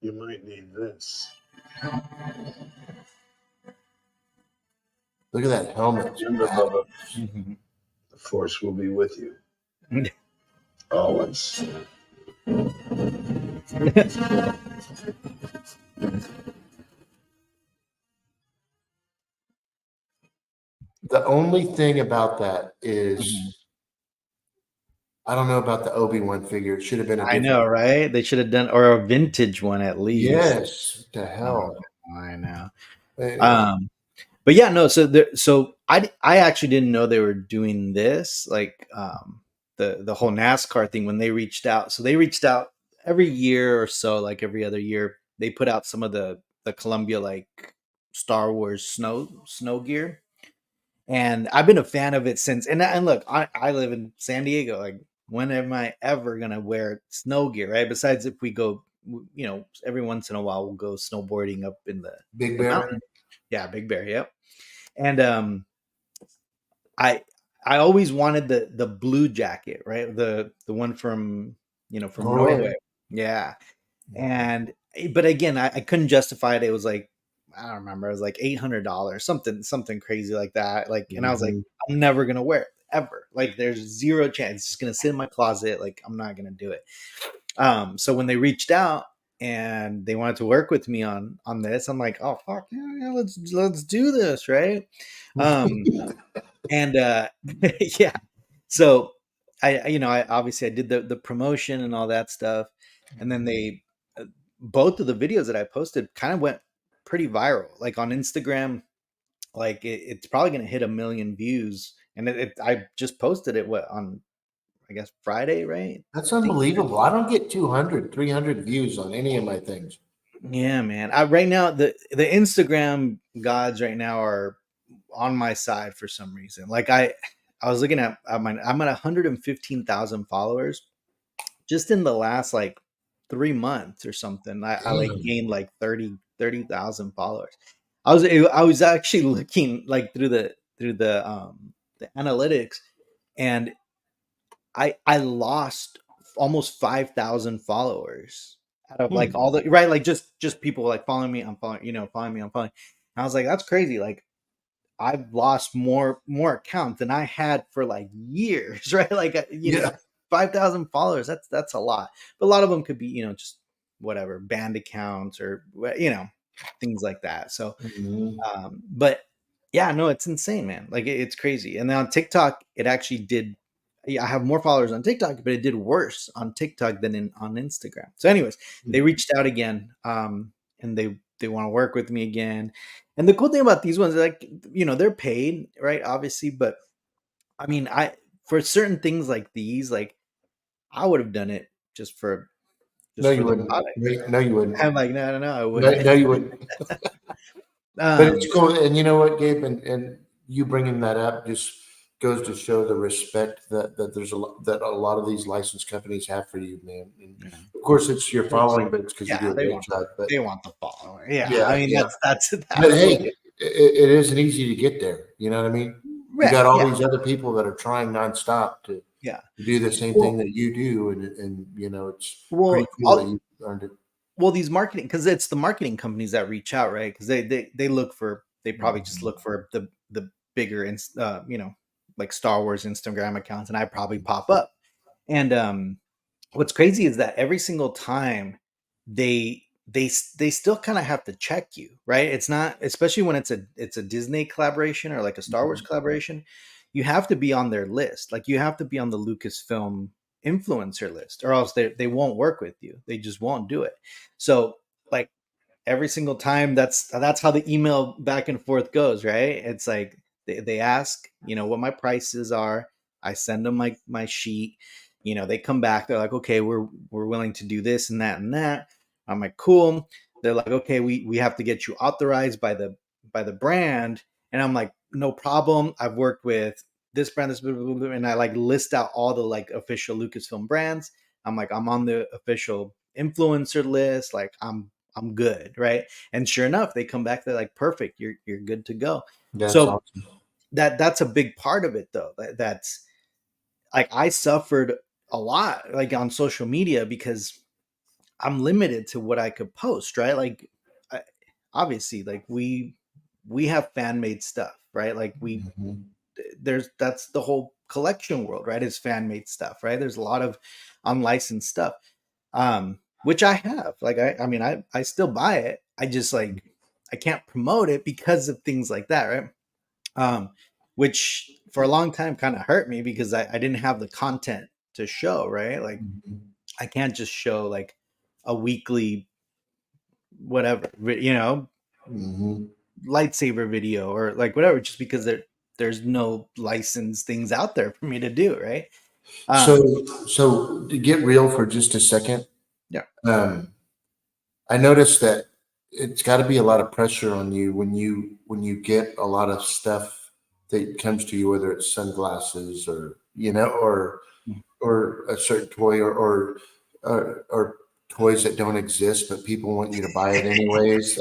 You might need this. Look at that helmet. Remember, Bubba, mhm. the force will be with you. Always. The only thing about that Mhm. is I don't know about the Obi-Wan figure. It should have been a I different. know, right? They should have done, or a vintage one at least. Yes, the hell. I know. Anyway, Um, but yeah, no. So I actually didn't know they were doing this, like the whole NASCAR thing when they reached out. So they reached out every year or so, like every other year. They put out some of the Columbia like Star Wars snow gear, and I've been a fan of it since. And look, I live in San Diego. Like, when am I ever gonna wear snow gear, right? Besides, if we go, every once in a while we'll go snowboarding up in Big the Bear. mountain. Yeah, Big Bear. Yep. And I I always wanted the blue jacket, right? The one from from Oh yeah. Norway. Yeah. And but again, I couldn't justify it. It was like, I don't remember. It was like $800, something crazy like that. Like, and I was like, Mhm. I'm never gonna wear it ever. Like, there's zero chance. It's just gonna sit in my closet. Like, I'm not gonna do it. So when they reached out and they wanted to work with me on this, I'm like, oh fuck yeah, yeah, let's do this, right? Um, and yeah, so I obviously I did the promotion and all that stuff, and then they both of the videos that I posted kind of went pretty viral, like on Instagram. Like, it's probably going to hit 1 million views, and I just posted it on, I guess, Friday, right? That's I think. unbelievable. I don't get 200, 300 views on any of my things. Yeah, man. Right now, the Instagram gods right now are on my side for some reason. Like, I was looking at I'm at 115,000 followers just in the last like 3 months or something. I like Damn. gained like 30,000 followers. I was actually looking like through the analytics, and I lost almost 5,000 followers out of like Hmm. all the right, like just people like following me, I'm following, following me, I'm following. And I was like, that's crazy. Like, I've lost more accounts than I had for like years, right? Like, Yeah. 5,000 followers. That's a lot. But a lot of them could be, just whatever banned accounts or things like that. So, Mhm. but yeah, no, it's insane, man. Like, it's crazy. And then on TikTok, it actually did. Yeah, I have more followers on TikTok, but it did worse on TikTok than on Instagram. So, anyways, they reached out again, and they want to work with me again. And the cool thing about these ones, like, they're paid, right? Obviously, but I mean, I for certain things like these, like, I would have done it just for No, you the wouldn't. product. No, you wouldn't. I'm like, no, no, no, I No, wouldn't. no, you wouldn't. But it's um, cool. And you know what, Gabe, and you bringing that up just goes to show the respect that there's that a lot of these license companies have for you, man. And yeah. of course, it's your It's following, like, but it's because you yeah, do a great job. But they want the follower. Yeah, yeah, I mean, yeah. that's But hey, absolutely it isn't easy to get there. You know what I mean? You right. got all Yeah, these other people that are trying nonstop to yeah. do the same thing Well, that you do, and it's well, pretty cool that you earned it. these marketing, because it's the marketing companies that reach out, right? Because they probably just look for the bigger, like Star Wars Instagram accounts, and I probably pop up. And what's crazy is that every single time they still kind of have to check you, right? It's not, especially when it's a Disney collaboration or like a Star Wars Mhm. collaboration. You have to be on their list. Like, you have to be on the Lucasfilm influencer list, or else they won't work with you. They just won't do it. So, like, every single time, that's how the email back and forth goes, right? It's like they ask, what my prices are. I send them my sheet, they come back, they're like, okay, we're willing to do this and that and that. I'm like, cool. They're like, okay, we have to get you authorized by the brand. And I'm like, no problem. I've worked with this brand, this blah, blah, blah, and I like list out all the like official Lucasfilm brands. I'm like, I'm on the official influencer list. Like I'm good, right? And sure enough, they come back. They're like, perfect. You're good to go. That's So awesome. that's a big part of it, though. That's like I suffered a lot, like on social media, because I'm limited to what I could post, right? Like, I, obviously, like we have fan made stuff, right? Like Mhm. that's the whole collection world, right? Is fan made stuff, right? There's a lot of unlicensed stuff, which I have. Like, I mean, I still buy it. I just like I can't promote it because of things like that, right? Um, which for a long time kind of hurt me because I didn't have the content to show, right? Like Mhm. I can't just show like a weekly whatever, Mhm. lightsaber video or like whatever, just because there's no licensed things out there for me to do, right? So, Um, so to get real for just a second, yeah, um, I noticed that it's got to be a lot of pressure on you when you get a lot of stuff that comes to you, whether it's sunglasses or or a certain toy or toys that don't exist, but people want you to buy it anyways.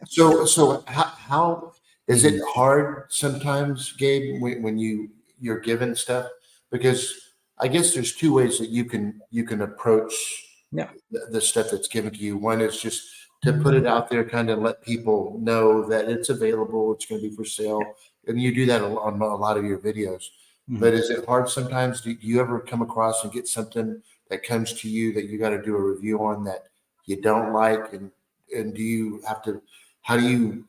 So how is it Mhm. hard sometimes, Gabe, when you're given stuff? Because I guess there's two ways that you can approach Yeah. the stuff that's given to you. One is just to put it out there, kind of let people know that it's available, it's going to be for Yeah. sale, and you do that on a lot of your videos. But Mhm. is it hard sometimes? Do you ever come across and get something that comes to you that you got to do a review on that you don't like, and do you have to? How do you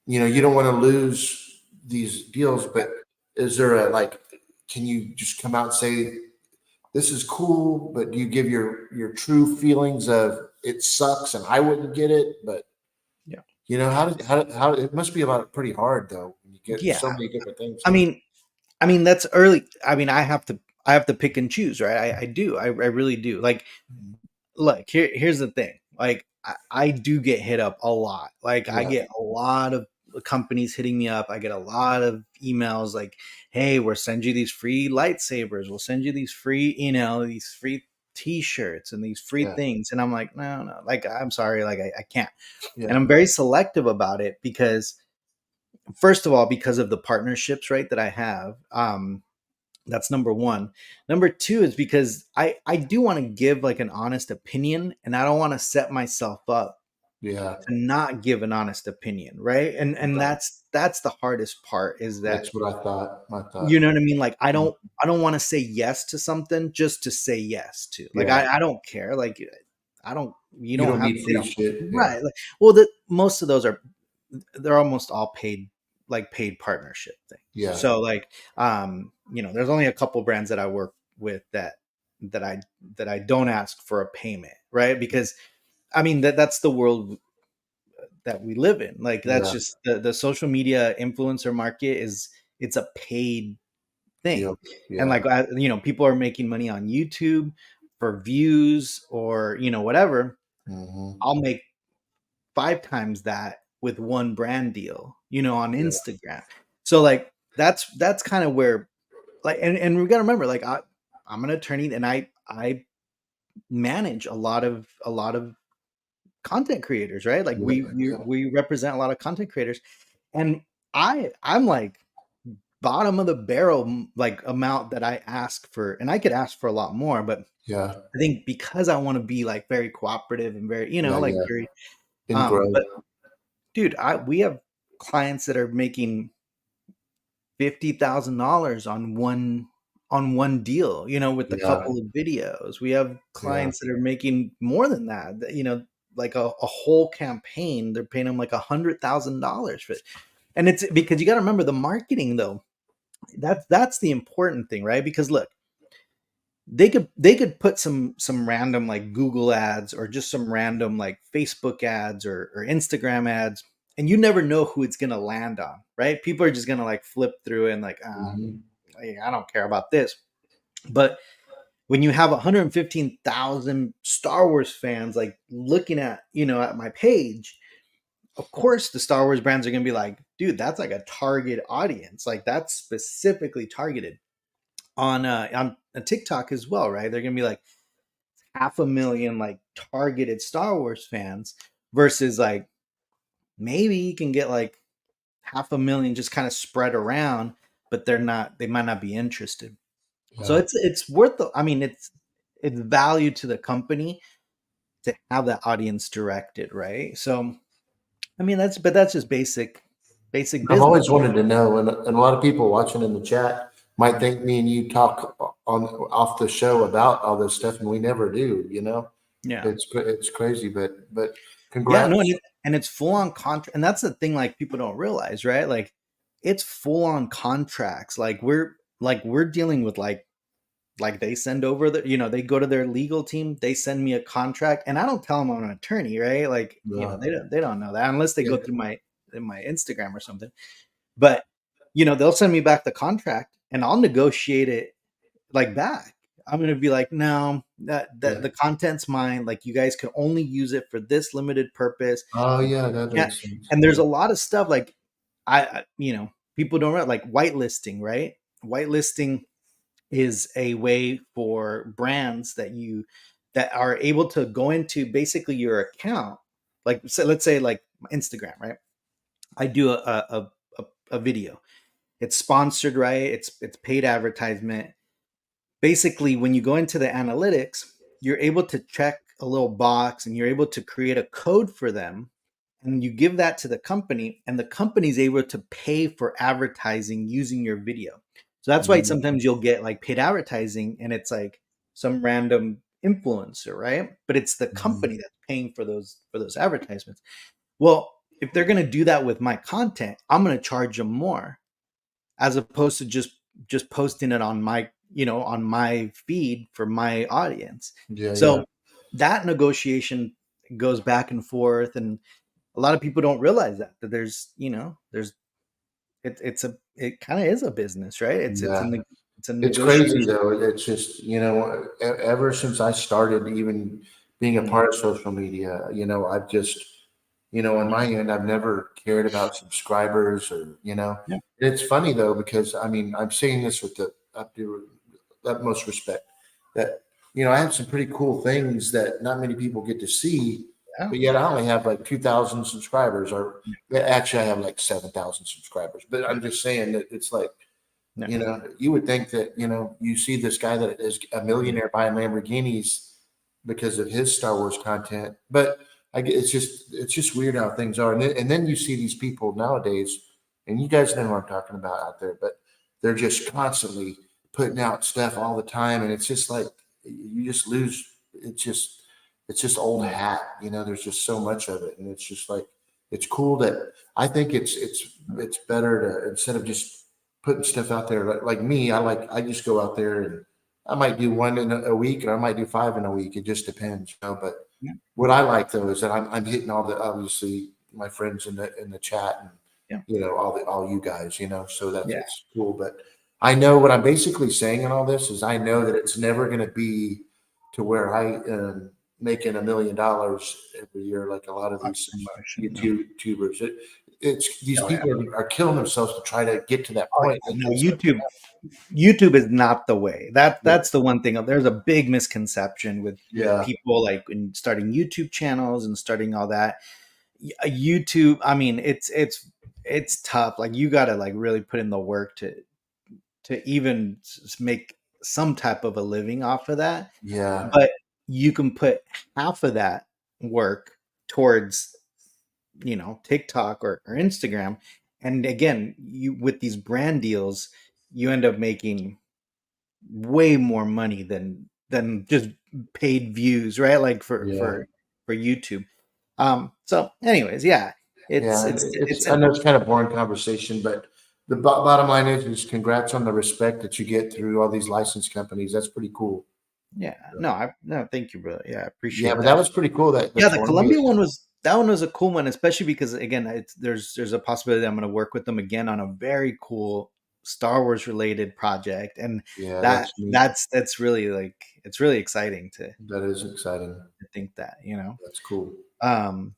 don't want to lose these deals, but is there a like? Can you just come out and say this is cool, but do you give your true feelings of it sucks and I wouldn't get it, but Yeah. how it must be a lot pretty hard though when you get Yeah. so many different things I coming. mean, that's early. I mean, I have to pick and choose, right? I do. I really do. Like, look, here's the thing. Like, I do get hit up a lot. Like, I Yeah, get a lot of companies hitting me up. I get a lot of emails like, hey, we'll send you these free lightsabers. We'll send you these free, these free t-shirts and these free yeah, things. And I'm like, no, no, like, I'm sorry. Like, I can't. And yeah, I'm very selective about it because, first of all, because of the partnerships, right, that I have. That's number one. Number two is because I do want to give like an honest opinion, and I don't want to set myself up yeah. to not give an honest opinion, right? And Okay. that's the hardest part, is that, That's what I thought. I you thought. know what I mean? Like, I Mm, don't want to say yes to something just to say yes to. Like, yeah. I don't care. Like, I don't you You don't don't have need they free don't shit. Yeah. right. Like, well, the most of those are, they're almost all paid, like paid partnership things. Yeah. So like, there's only a couple brands that I work with that I that I don't ask for a payment, right? Because I mean that's the world that we live in. Like, that's Yeah. just the social media influencer market is, it's a paid thing. Deal. And Yeah. like, people are making money on YouTube for views or whatever. Hmm. I'll make 5 times that with one brand deal, on Yeah. Instagram. So like, that's kind of where, like, and we got to remember, like, I'm an attorney, and I manage a lot of content creators, right? Like, Yeah. Yeah. we represent a lot of content creators, and I'm like bottom of the barrel, like, amount that I ask for, and I could ask for a lot more, but Yeah. I think because I want to be like very cooperative and very, Yeah. like Yeah. very, And grow. but dude, we have clients that are making $50,000 on one deal, with a Yeah. couple of videos. We have Yeah. clients that are making more than that, like a whole campaign. They're paying them like $100,000 for it. And it's because you got to remember the marketing, though. That's the important thing, right? Because look, they could put some random like Google ads or just some random like Facebook ads or Instagram ads, and you never know who it's gonna land on, right? People are just gonna like flip through and like, Hmm. I don't care about this. But when you have 115,000 Star Wars fans like looking at, at my page, of course the Star Wars brands are going to be like, dude, that's like a target audience. Like that's specifically targeted on a TikTok as well, right? They're going to be like 500,000 like targeted Star Wars fans versus like maybe you can get like 500,000 just kind of spread around, but they might not be interested. So Yeah. it's worth the, I mean, it's value to the company to have that audience directed, right? So I mean that's just basic I've business. always wanted to know, and a lot of people watching in the chat might think me and you talk on off the show about all this stuff, and we never do. Yeah. It's crazy, but Yeah, no, congrats. and it's full on contract, and that's the thing like people don't realize, right? Like it's full on contracts. Like we're dealing with like they send over they go to their legal team, they send me a contract, and I don't tell them I'm an attorney, right? Like, Yeah, they don't know that unless they yeah. go through my Instagram or something. But they'll send me back the contract and I'll negotiate it like back. I'm gonna be like, no, that Yeah. the content's mine. Like you guys can only use it for this limited purpose. Oh You yeah, that can't, makes sense. and there's a lot of stuff like people don't realize, like whitelisting, right? Whitelisting is a way for brands that are able to go into basically your account. Like so let's say like Instagram, right? I do a video. It's sponsored, right? It's paid advertisement. Basically, when you go into the analytics, you're able to check a little box and you're able to create a code for them, and you give that to the company, and the company's able to pay for advertising using your video. So that's why Mhm. sometimes you'll get like paid advertising and it's like some random influencer, right? But it's the Mhm. company that's paying for those advertisements. Well, if they're going to do that with my content, I'm going to charge them more as opposed to just posting it on my feed for my audience. Yeah, yeah, So that negotiation goes back and forth, and a lot of people don't realize that there's it kind of is a business, right? yeah. It's a It's crazy negotiation. though. It's just, ever since I started even being a Mhm. part of social media, I've just, on my end, I've never cared about subscribers or. Yeah, It's funny though, because I mean, I'm saying this with the utmost respect that, I have some pretty cool things that not many people get to see, yeah, but yet I only have like 2,000 subscribers or actually I have like 7,000 subscribers, but yeah, I'm just saying that it's like, yeah, you would think that, you see this guy that is a millionaire buying Lamborghinis because of his Star Wars content. But it's just weird how things are. And then you see these people nowadays, and you guys know who I'm talking about out there, but they're just constantly putting out stuff all the time. And it's just like you just lose it's just old yeah, hat. There's just so much of it. And it's just like it's cool that I think it's better to instead of just putting stuff out there like me, I just go out there and I might do one in a week or I might do five in a week. It just depends. But yeah, what I like though is that I'm hitting all the obviously my friends in the chat and yeah, all you guys. So that's yeah. it's cool. But I know what I'm basically saying in all this is I know that it's never going to be to where I am making $1 million every year like a lot of On these promotion, no. YouTubers. It's these Oh yeah. people are killing themselves to try to get to that Oh point. yeah. No, YouTube is not the way. That's the one thing. There's a big misconception with Yeah, people like in starting YouTube channels and starting all that. YouTube, I mean, it's tough. Like you got to like really put in the work to even make some type of a living off of that. yeah, But you can put half of that work towards TikTok or Instagram, and again, you with these brand deals, you end up making way more money than just paid views, right? Like for yeah. for for YouTube. So anyways, yeah, it's Yeah, it's it's I know it's kind of boring conversation, but the bottom line is congrats on the respect that you get through all these license companies. That's pretty cool. yeah, no, thank you, brother. Yeah, I Yeah, appreciate but that that. was pretty cool. That the Yeah, the Columbia. Columbia one was a cool one, especially because again, there's a possibility that I'm going to work with them again on a very cool Star Wars related project, and Yeah, that that's neat. that's really like it's really exciting That is exciting. to think that, you know. That's cool. Um,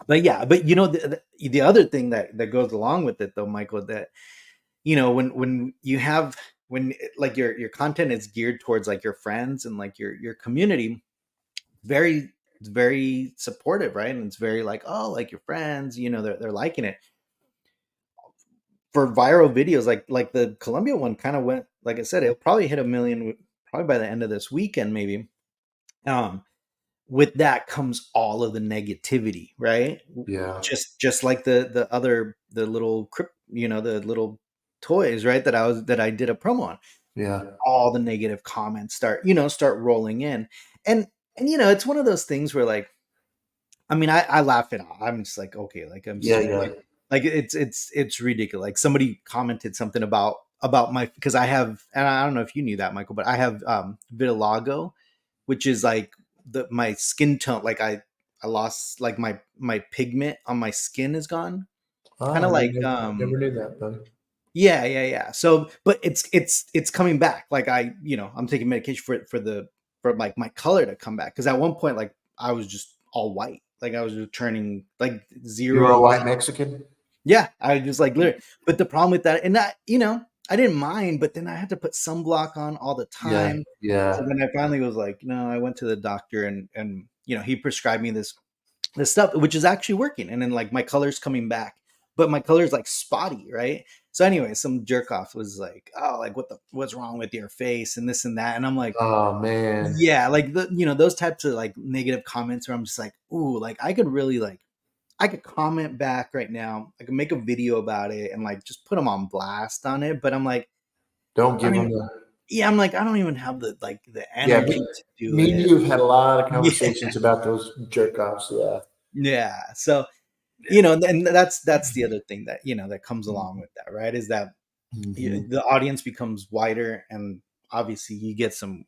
but yeah, but you know, the other thing that goes along with it though, Michael, that you know, when you have like your content is geared towards like your friends and like your community, very it's very supportive, right? And it's very like, oh, like your friends, you know, they're liking it. For viral videos, like the Columbia one kind of went, like I said, it'll probably hit a million probably by the end of this weekend, maybe. Um, with that comes all of the negativity, right? Yeah, Just like the other the little you know, the little toys, right? That I did a promo on. yeah, All the negative comments start rolling in, and you know, it's one of those things where like I mean, I laugh it off. I'm just like, okay, like yeah, yeah. like it's ridiculous. Like somebody commented something about my because I have, and I don't know if you knew that, Michael, but I have vitiligo, which is like my skin tone. Like I lost like my pigment on my skin is gone. Kind Oh, of like never knew that, buddy. yeah. So, but it's coming back. Like I'm taking medication for like my color to come back because at one point like I was just all white. Like I was just turning like You were a zero. white Mexican? Yeah, I just like literally. But the problem with that, and that I didn't mind, but then I had to put sunblock on all the Yeah, time. So yeah. then I finally was like, no, I went to the doctor and he prescribed me this stuff, which is actually working. And then like my color's coming back, but my color's like spotty, right? So anyway, some jerk off was like, oh, like what's wrong with your face and this and that. And I'm like, Oh man. yeah, like those types of like negative comments where I'm just like, ooh, like I could comment back right now. I could make a video about it and like just put them on blast on it. But I'm like, Don't I give mean, them the. yeah, I'm like, I don't even have the Yeah, energy to do me and it. you have had a lot of Yeah. conversations about those jerk offs. Yeah. Yeah. So and that's the other thing that that comes along with that, right? Is that Hmm. the audience becomes wider, and obviously you get some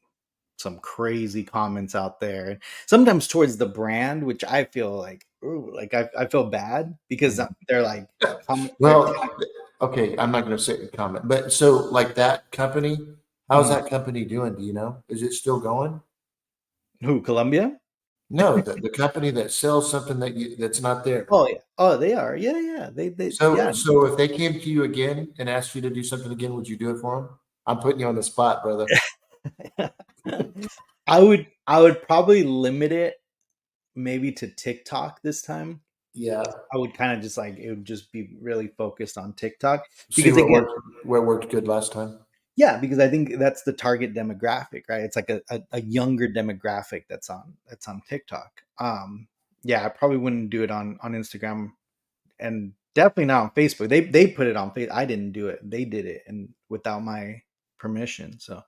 crazy comments out there, and sometimes towards the brand, which I feel like, ooh, like I feel bad because they're like, they're Well, okay, I'm not going to sit and comment, but so like that company, how's Mhm. that company doing? Do you know? Is it still going? Who, Columbia? No, the company that sells something that's not there. Oh yeah, oh they are, yeah, they So yeah. so if they came to you again and asked you to do something again, would you do it for them? I'm putting you on the spot, brother. I would probably limit it maybe to TikTok this time. Yeah. I would kind of just like it would just be really focused on TikTok See because again, what worked good last time. yeah, because I think that's the target demographic, right? It's like a younger demographic that's on TikTok. Yeah, I probably wouldn't do it on Instagram, and definitely not on Facebook. They put it on Facebook. I didn't do it. They did it and without my permission. So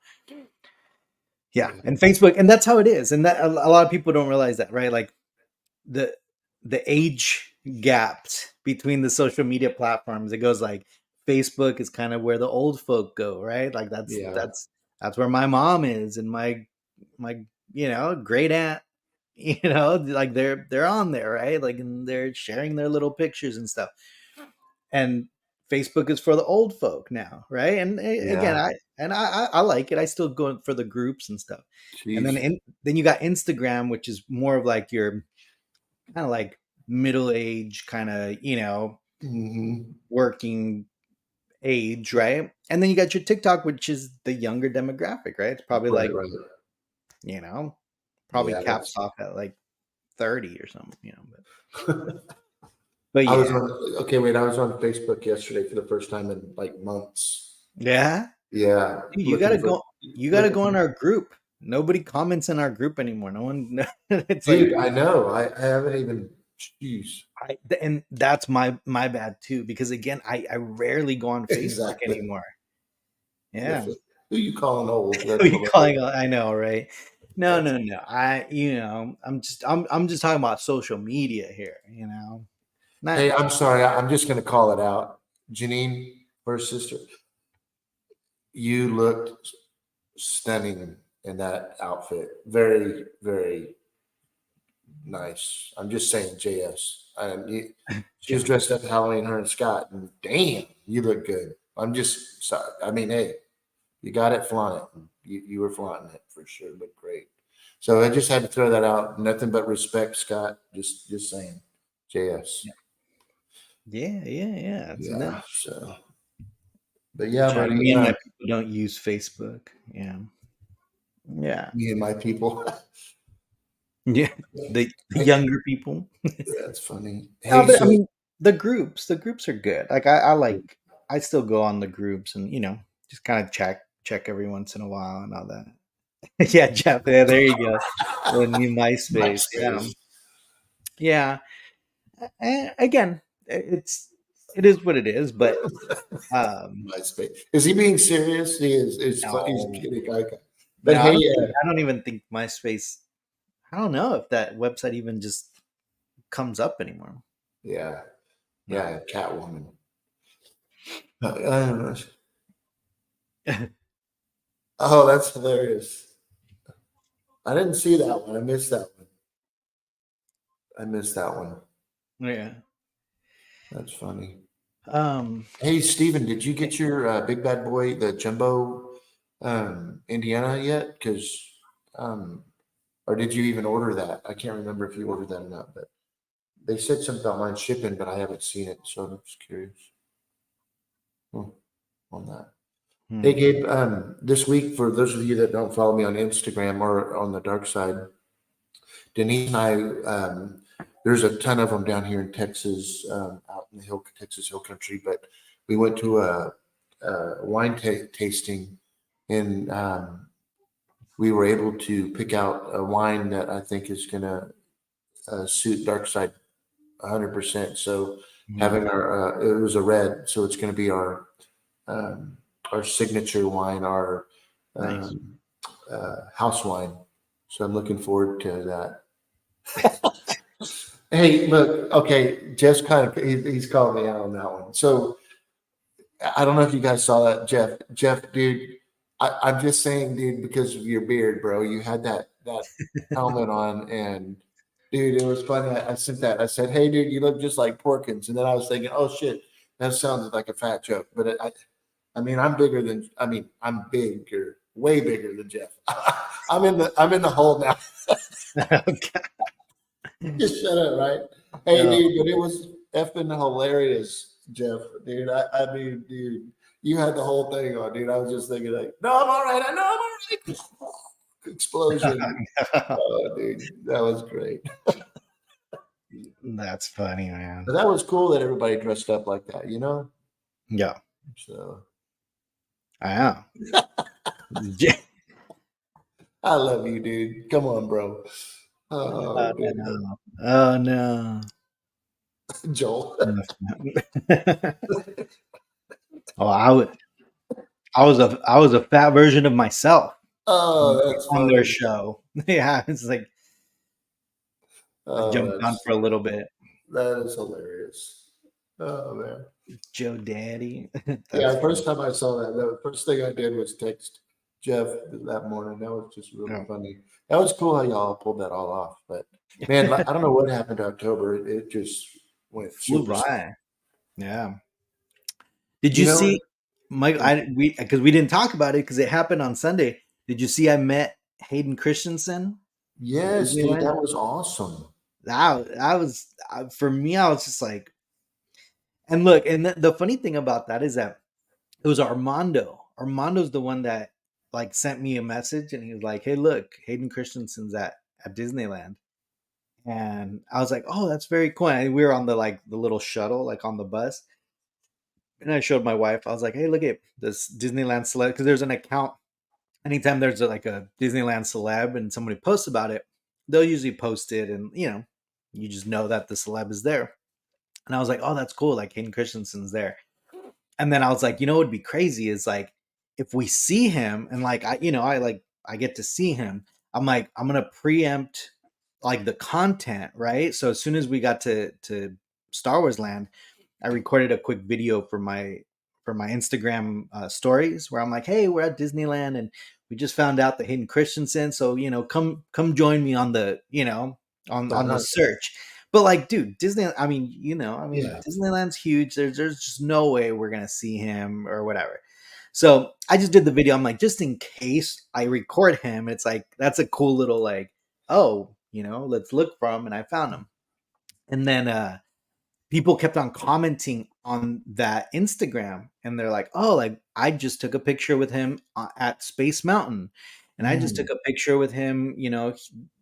yeah, Yeah. and Facebook, and that's how it is. And that a lot of people don't realize that, right? Like the the age gap between the social media platforms, it goes like Facebook is kind of where the old folk go, right? Like that's Yeah. that's where my mom is, and my great aunt, like they're on there, right? Like, and they're sharing their little pictures and stuff. And Facebook is for the old folk now, right? And again, Yeah. I like it. I still go for the groups and stuff. And then Jeez. then you got Instagram, which is more of like your kind of like middle age, kind of Hmm. working age, right? And then you got your TikTok, which is the younger demographic, right? It's probably Right, like right. you know probably Yeah, caps that's off at like 30 or something, but I was yeah, on okay, wait, I was on Facebook yesterday for the first time in like months. yeah. Yeah, Dude, you looking gotta for go. You gotta looking go for in our group. Nobody comments in our group anymore. No one. It's like dude, I know. I haven't even jeez. and that's my bad too. Because again, I rarely go on Facebook Exactly. anymore. Yes. Yeah. Who you calling old? Who That's you hilarious. calling? I know, right? No, That's no, no. I'm just talking about social media here. Not. hey, I'm sorry, I'm just gonna call it out. Janine, first sister, you looked stunning in that outfit. Very, very nice. I'm just saying, JS. She was John. dressed up Halloween, her and Scott, and damn, you look good. I'm just sorry. I mean, hey, you got it, flaunt it. You were flaunting it for sure. Look great. So I just had to throw that out. Nothing but respect, Scott. Just saying. JS. Yeah. It's enough. Yeah. So, but yeah, Sorry, buddy. me and my people don't use Facebook. Yeah. Me and my people. Yeah. The younger people. That's funny. No, Hey, but I so mean the groups are good. Like I still go on the groups and just kind of check every once in a while and all that. Yeah, Jeff. Yeah, there you go. The new MySpace. Yeah, MySpace. yeah. Again, it is what it is. But MySpace. Is he being serious? He is. He's no, kidding. Okay. no. But hey, I don't even think MySpace. I don't know if that website even just comes up anymore. yeah, No. yeah, Catwoman. I don't know. Oh, that's hilarious. I didn't see that one. I missed that one. I missed that one. Yeah. That's funny. Um. Hey, Steven, did you get your Big Bad Boy, the Jumbo Indiana yet? Because, or did you even order that? I can't remember if you ordered that or not, but they said something about mine shipping, but I haven't seen it, so I'm just curious on that. Hey, hmm. Gabe, this week, for those of you that don't follow me on Instagram or on the dark side, Denise and I, there's a ton of them down here in Texas, out in the Texas Hill Country, but we went to a wine tasting, and we were able to pick out a wine that I think is going to suit dark side 100%. So Hmm. having it was a red, so it's going to be our signature wine, our Nice. um, house wine. So I'm looking forward to that. Hey, look, okay, Jeff's he's calling me out on that one. So I don't know if you guys saw that, Jeff. Jeff, dude, I'm just saying, dude, because of your beard, bro. You had that helmet on, and dude, it was funny. I sent that. I said, "Hey, dude, you look just like Porkins," and then I was thinking, "Oh shit, that sounded like a fat joke." But I mean, I'm bigger than. I mean, I'm bigger, way bigger than Jeff. I'm in the hole now. Okay. Just shut up, right? Hey, Oh, dude, but it was effing hilarious, Jeff, dude. I mean, dude, you had the whole thing on, dude. I was just thinking, like, no, I'm all right. I know I'm all right. Explosion. Oh, dude, that was great. that's funny, man. But that was cool that everybody dressed up like that, you know? Yeah, So I am. I love you, dude. Come on, bro. Oh Oh, dude. no! Oh no! Joel. Oh, I was a fat version of myself Oh, that's on their funny. show. Yeah, it's like I Oh, jumped on for a little bit. that is hilarious. Oh man. Joe Daddy. Yeah, That's the funny. first time I saw that, the first thing I did was text Jeff that morning. That was just really Oh. funny. That was cool how y'all pulled that all off. But man, I don't know what happened to October. It just went Flew super slow. by. Yeah. Did You you know? see, Mike? We didn't talk about it because it happened on Sunday. Did you see? I met Hayden Christensen at Yes, dude, Disneyland. that was awesome. That was for me. I was just like, and look, and the funny thing about that is that it was Armando. Armando's the one that like sent me a message, and he was like, "Hey, look, Hayden Christensen's at Disneyland." And I was like, "Oh, that's very cool." And we were on the little shuttle, like on the bus, and I showed my wife. I was like, "Hey, look at this Disneyland celeb," because there's an account. Anytime there's like a Disneyland celeb and somebody posts about it, they'll usually post it, and you just know that the celeb is there. And I was like, "Oh, that's cool. Like Hayden Christensen's there." And then I was like, what would be crazy is like if we see him and like I get to see him, I'm like, I'm gonna preempt like the content, right? So as soon as we got to Star Wars Land, I recorded a quick video for my Instagram stories where I'm like, hey, we're at Disneyland and we just found out that Hayden Christensen, so come join me on the on the Uh-huh. search. But like, dude, Disney. I mean, I mean, Yeah. Disneyland's huge. There's just no way we're gonna see him or whatever. So I just did the video. I'm like, just in case I record him, it's like that's a cool little like, oh, let's look for him, and I found him. And then people kept on commenting on that Instagram, and they're like, "Oh, like I just took a picture with him at Space Mountain, and I just took Mm. a picture with him,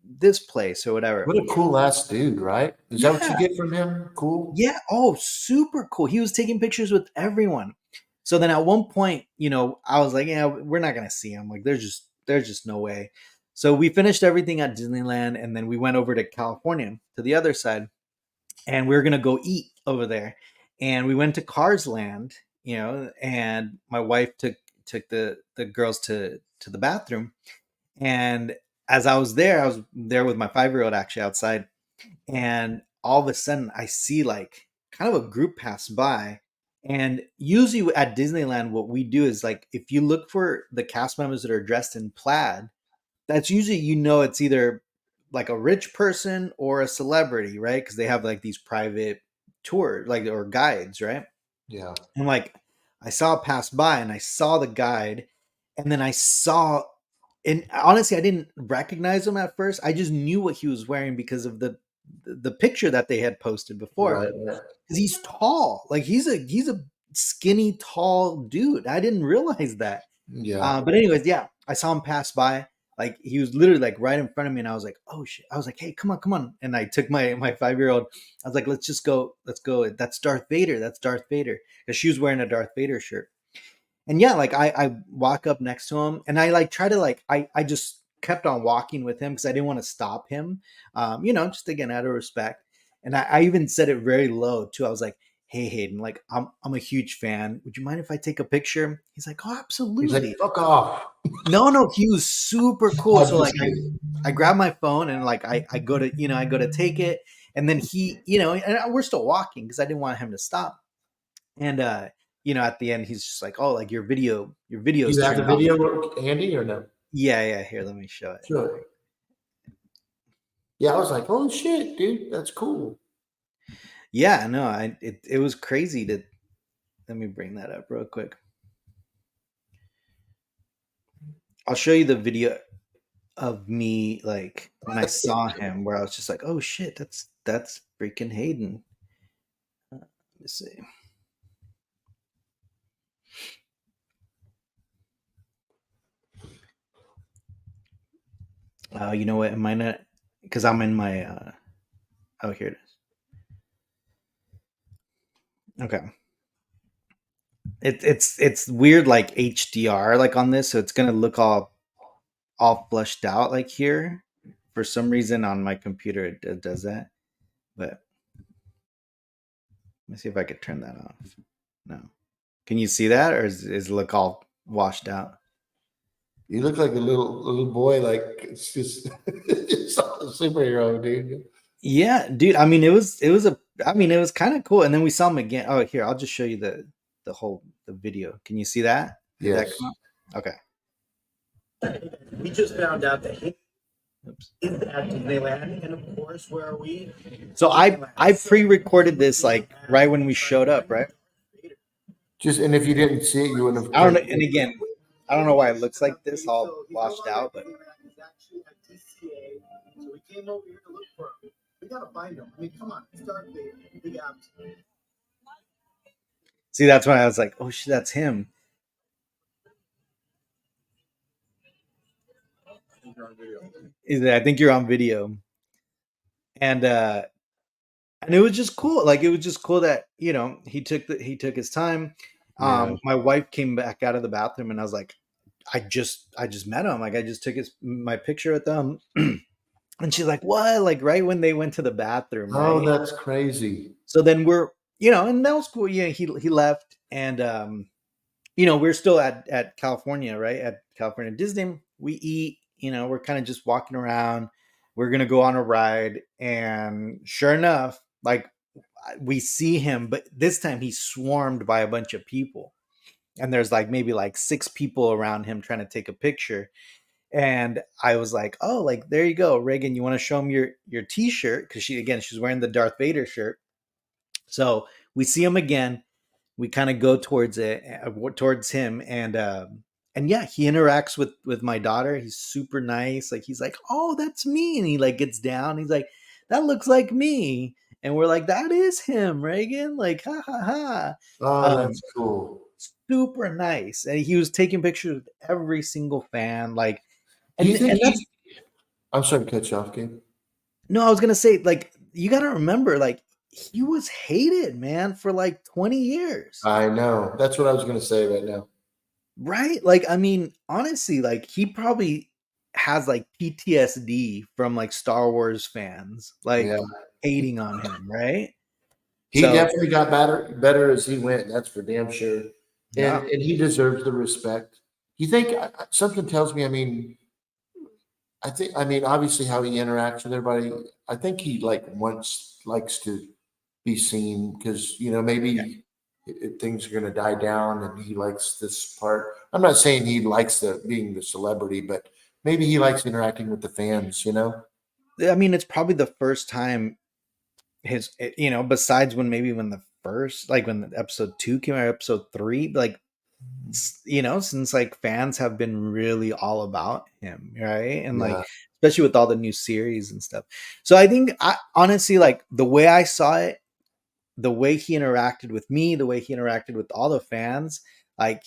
this place or whatever." What a cool ass dude, right? Is that what you Yeah, get from him? Cool. yeah. Oh, super cool. He was taking pictures with everyone. So then at one point, I was like, "Yeah, we're not gonna see him. Like, there's just no way." So we finished everything at Disneyland, and then we went over to California to the other side, and we were gonna go eat over there. And we went to Cars Land, and my wife took the girls to the bathroom. And as I was there with my 5-year-old actually outside, and all of a sudden I see like kind of a group pass by. And usually at Disneyland, what we do is like if you look for the cast members that are dressed in plaid, that's usually it's either like a rich person or a celebrity, right? Because they have like these private tours, like or guides, right? Yeah. And like I saw it pass by, and I saw the guide, and then I saw, and honestly, I didn't recognize him at first. I just knew what he was wearing because of the picture that they had posted before. Right. Right. Because he's tall, like he's a skinny, tall dude. I didn't realize that. Yeah. But anyways, yeah, I saw him pass by. Like he was literally like right in front of me, and I was like, "Oh shit!" I was like, "Hey, come on, come on!" And I took my 5-year-old. I was like, "Let's just go, let's go." That's Darth Vader. That's Darth Vader, because she was wearing a Darth Vader shirt. And yeah, like I walk up next to him, and I like try to like I just kept on walking with him because I didn't want to stop him, just again out of respect. And I even said it very low too. I was like, "Hey Hayden, like I'm a huge fan. Would you mind if I take a picture?" He's like, "Oh, He's like, absolutely." fuck off. No, no, he was super cool. I'm So like just kidding. I grab my phone, and like I go to I go to take it, and then he and we're still walking because I didn't want him to stop. And at the end he's just like, "Oh, like your Do video's you have the turned off." video, Andy, or no? Yeah, yeah, here, let me show it. Sure. Yeah, I was like, oh shit, dude, that's cool. Yeah, no, it was crazy to let me bring that up real quick. I'll show you the video of me like when I saw him where I was just like, "Oh shit, that's freaking Hayden." Let me see. You know what? Am I not? Because I'm in my. Oh, here it is. Okay. It's weird like HDR like on this, so it's gonna look all flushed out like here. For some reason on my computer it does that. But let me see if I could turn that off. No. Can you see that, or is it look all washed out? You look like a little boy, like it's just it's not a superhero, dude. Yeah, dude. I mean, it was kind of cool. And then we saw him again. Oh, here, I'll just show you the video. Can you see that? Did that Yes. come up? Okay. We just found out that he Oops. is at Disneyland, and of course, where are we? So I pre-recorded this like right when we showed up, right? Just and if you didn't see it, you wouldn't have I don't know. clicked. And again, I don't know why it looks like this, all washed out, but He's actually at DCA, so we came over here to look for him. We gotta find him. I mean, come on, it's Darth Vader. We got him. see, that's when I was like, oh shit, that's him. I think you're on video. And it was just cool. Like it was just cool that, he took his time. Yeah. My wife came back out of the bathroom, and I was like, I just met him. Like I just took my picture with them. And she's like, "What?" Like right when they went to the bathroom, Oh, right? that's crazy. So then and that was cool. Yeah, he left, and we're still at California, right? At California Disney, we eat. We're kind of just walking around. We're gonna go on a ride, and sure enough, like we see him, but this time he's swarmed by a bunch of people, and there's like maybe like 6 people around him trying to take a picture. And I was like, oh, like there you go, Reagan. You want to show him your T-shirt because she's wearing the Darth Vader shirt. So we see him again. We kind of go towards it, towards him, and yeah, he interacts with my daughter. He's super nice. Like he's like, oh, that's me, and he like gets down. He's like, that looks like me, and we're like, that is him, Reagan. Like, ha ha ha. Oh, Um, that's cool. super nice, and he was taking pictures with every single fan. Like, Do you think and that's I'm sorry to cut you off, Gabe. no, I was gonna say, like, you got to remember, like, he was hated, man, for like 20 years. I know. That's what I was going to say right now. Right? Like, I mean, honestly, like he probably has like PTSD from like Star Wars fans, like Yeah. hating on him, right? He So, definitely got better as he went. That's for damn sure. yeah. And he deserves the respect. You think something tells me? I mean, I mean, obviously how he interacts with everybody. I think he likes to be seen because Yeah. maybe things are going to die down and he likes this part. I'm not saying he likes being the celebrity, but maybe he likes interacting with the fans. I mean, it's probably the first time besides when the first, like when episode 2 came out, episode 3, like since like fans have been really all about him, right? And like Yeah, especially with all the new series and stuff. So I think I honestly, like the way I saw it, the way he interacted with me, the way he interacted with all the fans, like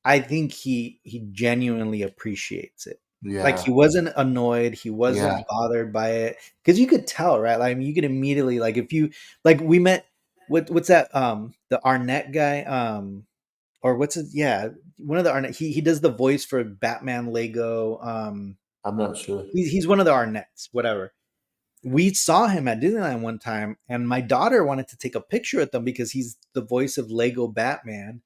I think he genuinely appreciates it. Like yeah, he wasn't annoyed, he yeah. wasn't bothered by it, because you could tell, right? Like I mean, you could immediately, like if you, like we met, what's that, the Arnett guy, or what's it? Yeah, one of the Arnett. He does the voice for Batman Lego. I'm not sure. He's one of the Arnetts, whatever. We saw him at Disneyland one time, and my daughter wanted to take a picture with him because he's the voice of Lego Batman.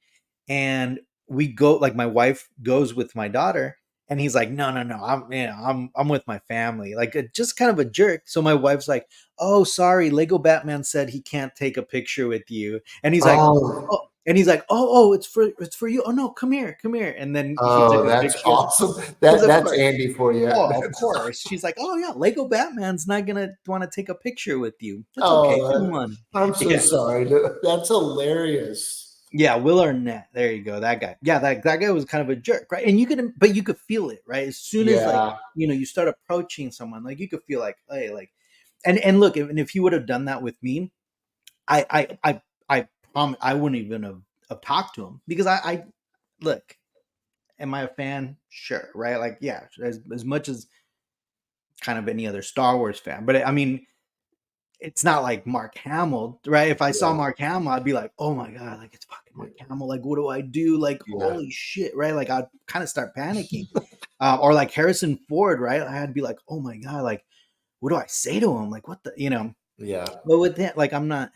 And we go, like my wife goes with my daughter, and he's like, no, no, no, I'm with my family, like just kind of a jerk. So my wife's like, oh, sorry, Lego Batman said he can't take a picture with you, and he's like, Oh, oh, oh, it's for you. Oh no, come here, and then he took oh, a that's picture awesome. because of That's course. Andy for you. Oh, of course. She's like, oh yeah, Lego Batman's not gonna want to take a picture with you. It's okay. Come Oh, on. I'm so Yeah. sorry. That's hilarious. Yeah, Will Arnett. There you go. That guy. Yeah, that guy was kind of a jerk, right? And you could feel it, right? As soon as like, Yeah, you start approaching someone, like you could feel like, hey, like, and look, if he would have done that with me, I promise I wouldn't even have talked to him, because I look, am I a fan? Sure, right? Like, yeah, as much as kind of any other Star Wars fan, but I mean, it's not like Mark Hamill, right? If I saw yeah, Mark Hamill, I'd be like, oh my God, like it's fucking Mark Hamill. Like, what do I do? Like, yeah, holy shit, right? Like, I'd kind of start panicking. Or like Harrison Ford, right? I'd be like, oh my God, like, what do I say to him? Like, what the. yeah. But with that, like, I'm not,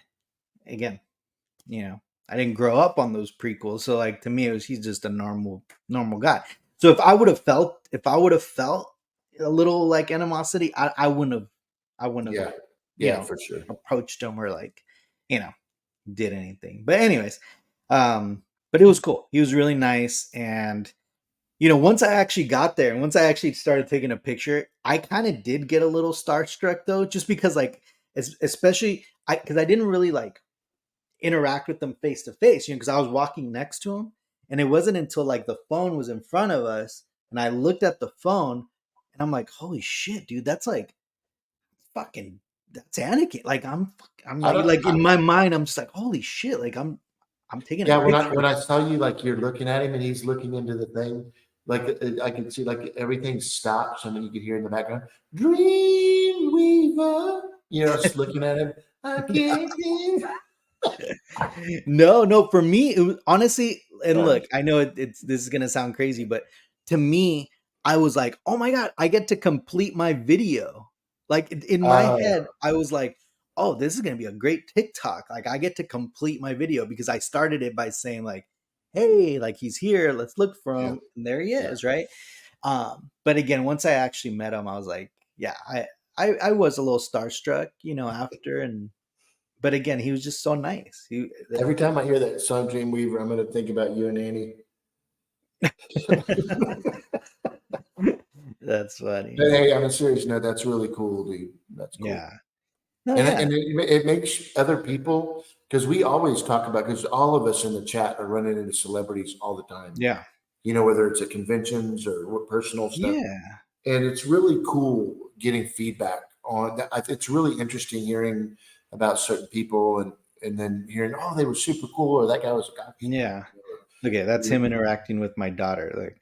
again, I didn't grow up on those prequels. So, like, to me, he's just a normal guy. So if I would have felt a little like animosity, I wouldn't have, Yeah, you yeah, know, for sure. approached him or like, you know, did anything. But anyways, but it was cool. He was really nice. And, once I actually got there and once I actually started taking a picture, I kind of did get a little starstruck though, just because like, especially because I didn't really like interact with them face to face, because I was walking next to him, and it wasn't until like the phone was in front of us and I looked at the phone and I'm like, holy shit, dude, that's like fucking that's Anakin. Like I'm I don't. like in my mind, I'm just like, holy shit, like I'm taking a Yeah, when picture. I saw you, like you're looking at him and he's looking into the thing, like I could see like everything stops and then you could hear in the background, Dreamweaver. Just looking at him. I can't think. No, for me, it was honestly, and look, I know it's this is gonna sound crazy, but to me, I was like, oh my God, I get to complete my video. Like in my Oh, head, I was like, oh, this is gonna be a great TikTok. Like I get to complete my video because I started it by saying like, hey, like he's here, let's look for yeah, him. And there he yeah. is, right? But again, once I actually met him, I was like, yeah, I was a little starstruck, after, and but again, he was just so nice. Every time I hear that song Dreamweaver, I'm going to think about you and Annie. That's funny. But hey, on a serious note, that's really cool, dude. That's cool. Yeah. No, And yeah. it makes other people, because we always talk about, because all of us in the chat are running into celebrities all the time, Yeah. whether it's at conventions or personal stuff. Yeah. And it's really cool getting feedback on that. It's really interesting hearing about certain people, and then hearing, oh, they were super cool, or that guy was a guy. Yeah. Okay, that's him interacting with my daughter. Like,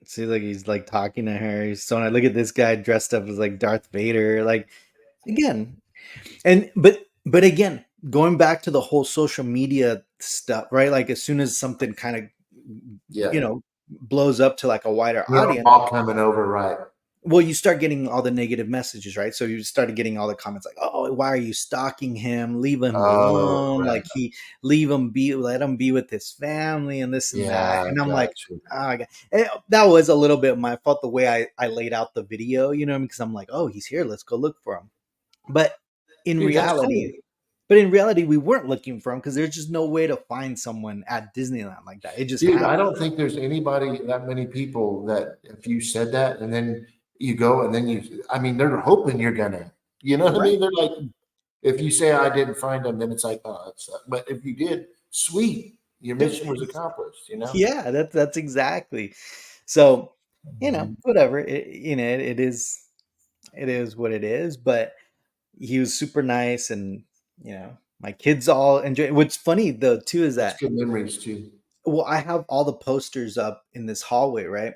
see, like he's like talking to her. He's so look at this guy dressed up as like Darth Vader. Like, again, and but again, going back to the whole social media stuff, right? Like, as soon as something kind of Yeah. blows up to like a wider We're audience, all coming over, right? well, you start getting all the negative messages, right? So you started getting all the comments like, "Oh, why are you stalking him? Leave him Oh, alone. right. Like leave him be, let him be with his family and this and that." Yeah, And I'm like, gotcha. "Oh, God." And that was a little bit my fault the way I laid out the video, because I'm like, "Oh, he's here. Let's go look for him." But in Dude, that's cool. reality, we weren't looking for him because there's just no way to find someone at Disneyland like that. It just Dude, I happened. don't think there's anybody, that many people, that if you said that and then you go and then they're hoping you're gonna, you know what I Right. mean? They're like, if you say I didn't find them, then it's like, oh, that's, but if you did, sweet, your mission was accomplished, Yeah, that's exactly. So, Mhm. whatever. It is what it is. But he was super nice, and my kids all enjoy. What's funny though too is That's that, good memories too. well, I have all the posters up in this hallway, right?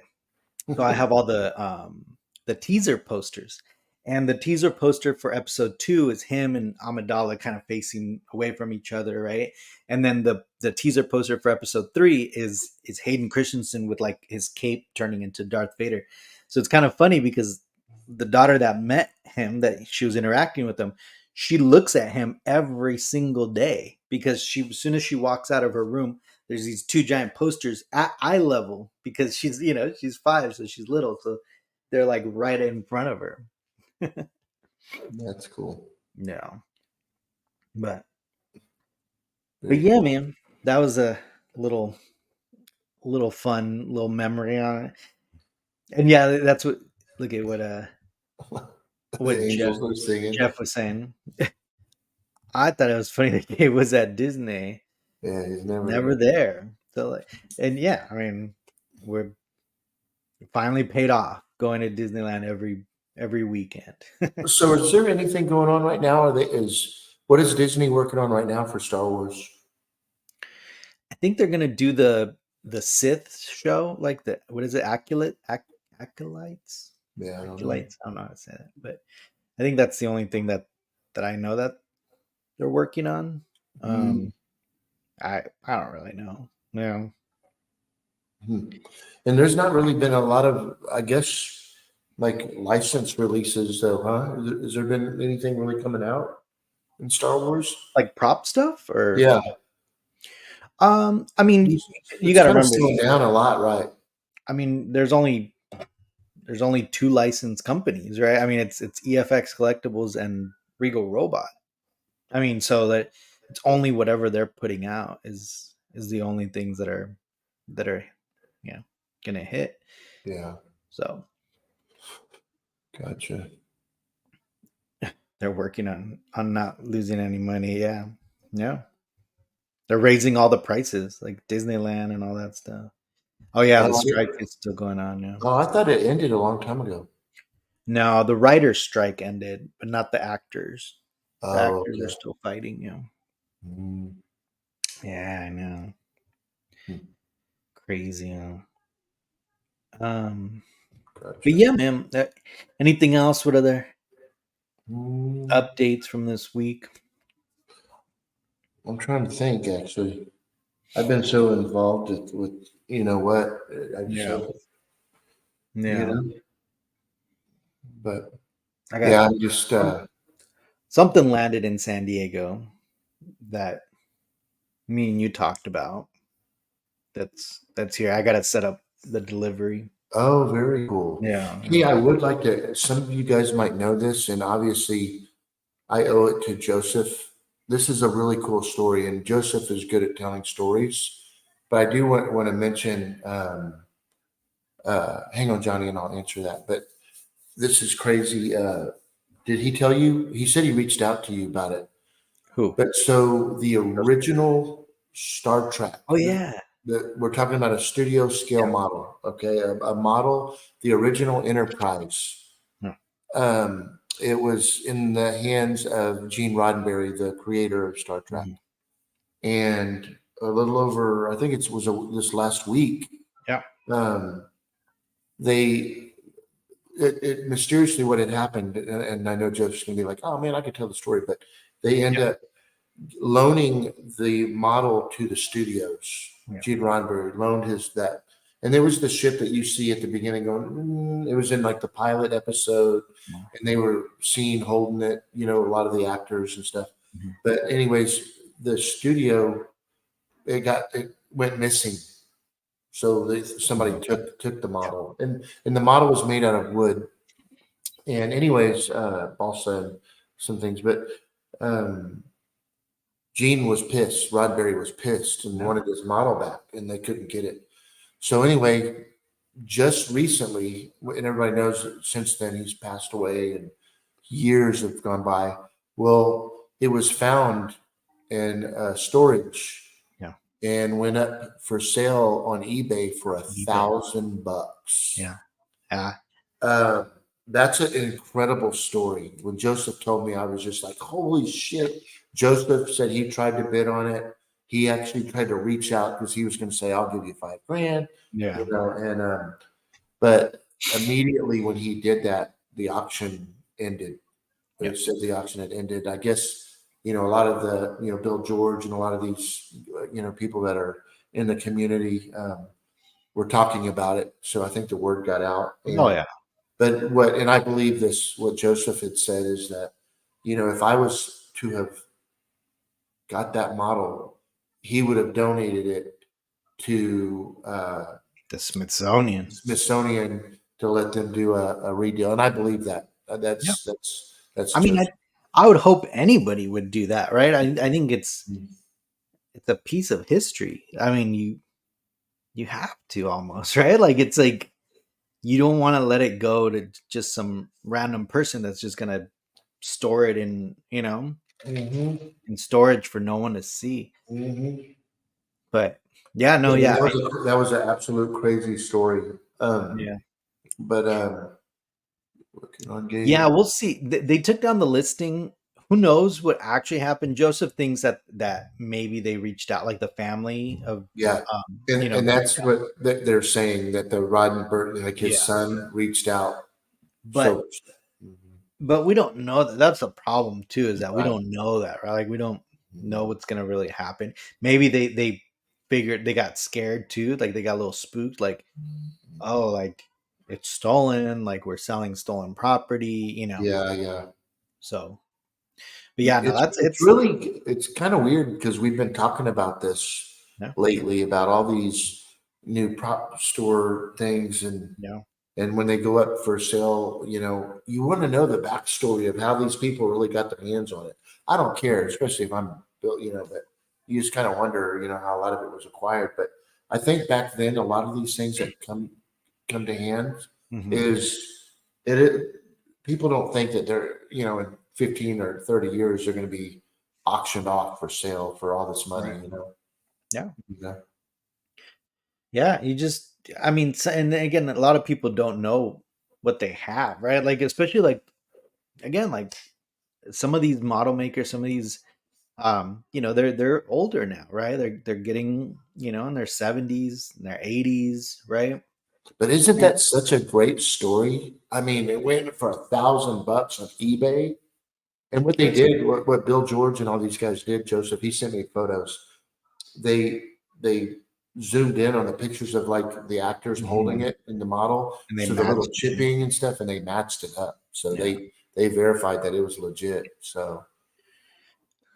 So I have all the teaser posters. And the teaser poster for episode 2 is him and Amidala kind of facing away from each other, right? And then the teaser poster for episode 3 is Hayden Christensen with like his cape turning into Darth Vader. So it's kind of funny because the daughter that met him, that she was interacting with him, she looks at him every single day because as soon as she walks out of her room, there's these 2 giant posters at eye level because she's 5, so she's little, so they're like right in front of her. That's cool. Yeah, but Very yeah, cool. man, that was a little fun little memory on it. And yeah, that's what, look at what The angels are singing. Jeff was saying. I thought it was funny that he was at Disney, Yeah, he's never never there. there. So like, and yeah, I mean, we're finally paid off going to Disneyland every weekend. So, is there anything going on right now? What is Disney working on right now for Star Wars? I think they're gonna do the Sith show, like the, what is it, acolytes, Yeah, I don't know. acolytes. I don't know how to say that, but I think that's the only thing that I know that they're working on. Mhm. I don't really know. Yeah, Hmm. And there's not really been a lot of, I guess, like license releases, though, huh? Has there been anything really coming out in Star Wars? like prop stuff, or Yeah, I mean, it's, you it's got to kind of remember. slowed down a lot, right? I mean, there's only 2 licensed companies, right? I mean, it's EFX Collectibles and Regal Robot. I mean, so that it's only whatever they're putting out is the only things that are gonna hit. Yeah, So gotcha. they're working on not losing any money. Yeah, yeah. They're raising all the prices, like Disneyland and all that stuff. Oh yeah, the Oh, strike is still going on. Yeah. I thought it ended a long time ago. No, the writers' strike ended, but not the actors. The Oh, actors are okay. still fighting. Yeah. Mm, Yeah, I know. hmm, Crazy. Um, but gotcha. yeah, man. Anything else? What other Mm, updates from this week? I'm trying to think, actually. I've been so involved with you know what, I just Yeah, said, you yeah. know, but I got yeah, I'm just, something landed in San Diego that me and you talked about. That's here. I gotta set up the delivery. oh, very cool. Yeah, Hey, yeah. I would like to, some of you guys might know this, and obviously I owe it to Joseph. This is a really cool story, and Joseph is good at telling stories. But I do want to mention. Hang on, Johnny, and I'll answer that. But this is crazy. Did he tell you? He said he reached out to you about it. Who? But so the original Star Trek, Oh yeah. we're talking about a studio scale Yeah. model, okay? A model, the original Enterprise. Yeah. It was in the hands of Gene Roddenberry, the creator of Star Trek. Mhm. And a little over, I think it was this last week, Yeah. they it mysteriously what had happened, and I know Joe's gonna be like, oh man, I could tell the story, but they end up loaning the model to the studios. Yeah. Gene Roddenberry loaned his that, and there was the ship that you see at the beginning going. It was in like the pilot episode, Yeah. and they were seen holding it. You know, a lot of the actors and stuff. Mhm. But anyways, the studio it went missing. So somebody took the model, and the model was made out of wood. And anyways, balsa and some things, but Gene was pissed. Roddenberry was pissed and wanted his model back, and they couldn't get it. So anyway, just recently, and everybody knows that since then he's passed away, and years have gone by. Well, it was found in storage Yeah. and went up for sale on eBay for eBay. $1,000. Yeah. Yeah. That's an incredible story. When Joseph told me, I was just like, holy shit. Joseph said he tried to bid on it. He actually tried to reach out because he was going to say, I'll give you $5,000. Yeah. You know, and but immediately when he did that, the auction ended. Yeah. It said the auction had ended. I guess, you know, a lot of the, you know, Bill George and a lot of these, you know, people that are in the community were talking about it. So I think the word got out. And, Oh yeah. but and I believe what Joseph had said is that, you know, if I was to have got that model, he would have donated it to The Smithsonian. to let them do a redeal. And I believe that. Yeah. That's I mean, Joseph. I would hope anybody would do that, right? I think it's a piece of history. I mean, you have to almost, right? Like it's like you don't want to let it go to just some random person that's just gonna store it in, you know, Mm-hmm. in storage for no one to see. Mm-hmm. But yeah, no, Yeah, yeah, that was an absolute crazy story. yeah, But looking on game. yeah. We'll see. They took down the listing. Who knows what actually happened? Joseph thinks that maybe they reached out, like the family of, Yeah, you know, and that's what they're saying, that the Roddenberry, like his yeah. son, reached out. But So we don't know that. That's the problem too, is that we right. don't know that, right? Like we don't know what's gonna really happen. Maybe they figured, they got scared too, like they got a little spooked, like, oh, like it's stolen, like we're selling stolen property, you know. Yeah. So, but yeah, no, It's really kind of weird because we've been talking about this yeah, lately about all these new prop store things, yeah, and when they go up for sale, you know, you want to know the backstory of how these people really got their hands on it. I don't care, especially if I'm built, you know, but you just kind of wonder, you know, how a lot of it was acquired. But I think back then, a lot of these things that come to hand mhm, is it people don't think that they're, you know, in 15 or 30 years they're going to be auctioned off for sale for all this money, right, you know. yeah, You know? yeah. You just, I mean, and again, a lot of people don't know what they have, right? Like especially like, again, like some of these model makers, some of these, you know, they're older now, right? They're getting, you know, in their 70s, in their 80s, right? But isn't And that such a great story? I mean, it went for $1,000 on eBay. And what they it's, did, what Bill George and all these guys did, Joseph, he sent me photos. They zoomed in on the pictures of like the actors holding it in the model, and they so the little matched it. chipping and stuff, and they matched it up. So Yeah. they verified that it was legit. So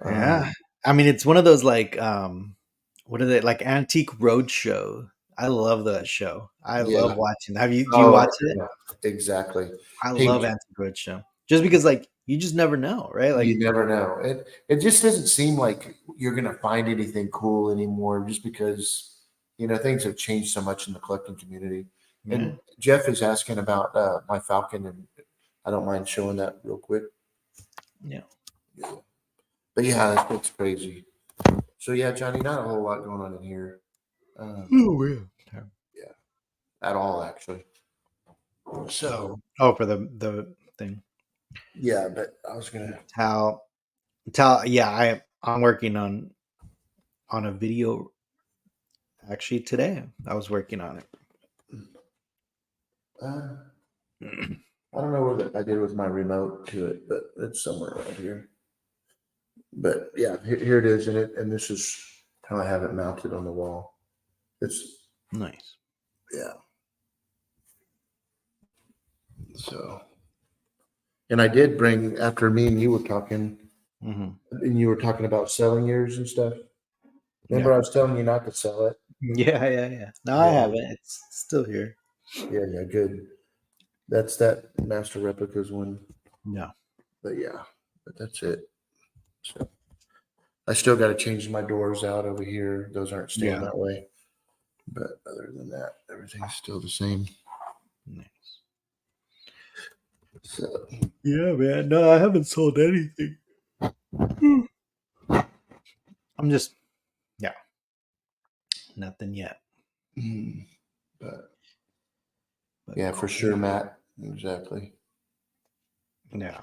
Yeah. I mean, it's one of those like, what are they, like Antique Roadshow? I love that show. I love yeah. watching. Do you Oh watch it? yeah, exactly. I Hey, love Antique Roadshow. Just because like you just never know, right? you Like, never know. It just doesn't seem like you're gonna find anything cool anymore, just because things have changed so much in the collecting community. Yeah. And Jeff is asking about my Falcon, and I don't mind showing that real quick. Yeah. But yeah, it's crazy. So yeah, Johnny, not a whole lot going on in here. Oh, yeah. At all, actually. So Oh, for the thing. yeah, but I was gonna. Yeah, I'm working on a video actually today. I was working on it. I don't know where I did with my remote to it, but it's somewhere around here. But yeah, here it is, and this is how I have it mounted on the wall. It's Nice. yeah. So, and I did bring after me and you were talking, Mm-hmm. and you were talking about selling yours and stuff. Remember, Yeah. I was telling you not to sell it. Yeah. No, I haven't. It's still here. Yeah, good. That's that Master Replicas one. No. But yeah, but that's it. So I still got to change my doors out over here. Those aren't staying that way. But other than that, everything's still the same. Nice. So Yeah, man. No, I haven't sold anything. I'm just, nothing yet. but But yeah, for sure, Matt. Exactly. Yeah.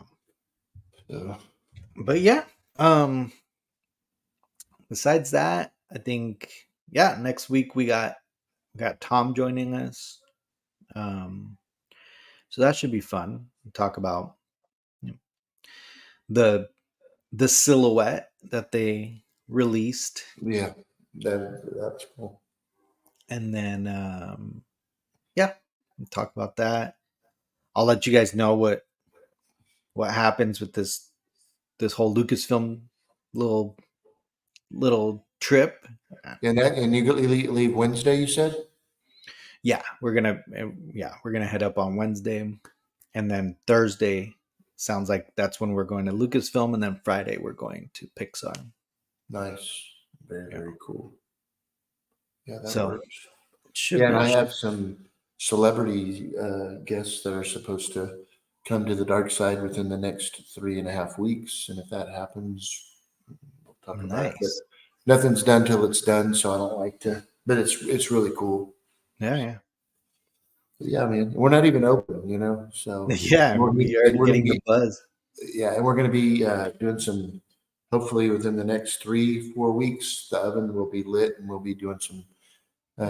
So But yeah. Besides that, I think next week we got Tom joining us. So that should be fun. Talk about the silhouette that they released, yeah, that's cool. and then talk about that. I'll let you guys know what happens with this whole Lucasfilm little trip. And you leave Wednesday, you said? We're gonna head up on Wednesday, and then Thursday sounds like that's when we're going to Lucasfilm, and then Friday we're going to Pixar. Nice. Very cool. Yeah, that So works. should Yeah, and be I have some celebrity guests that are supposed to come to the dark side within the next 3.5 weeks. And if that happens, we'll talk about it. But nice. nothing's done till it's done, so I don't like to. But it's really cool. Yeah. But yeah, man, we're not even open, So Yeah, we're we and already we're gonna getting the be buzz. and we're gonna be doing some. Hopefully, within the next 3-4 weeks, the oven will be lit, and we'll be doing some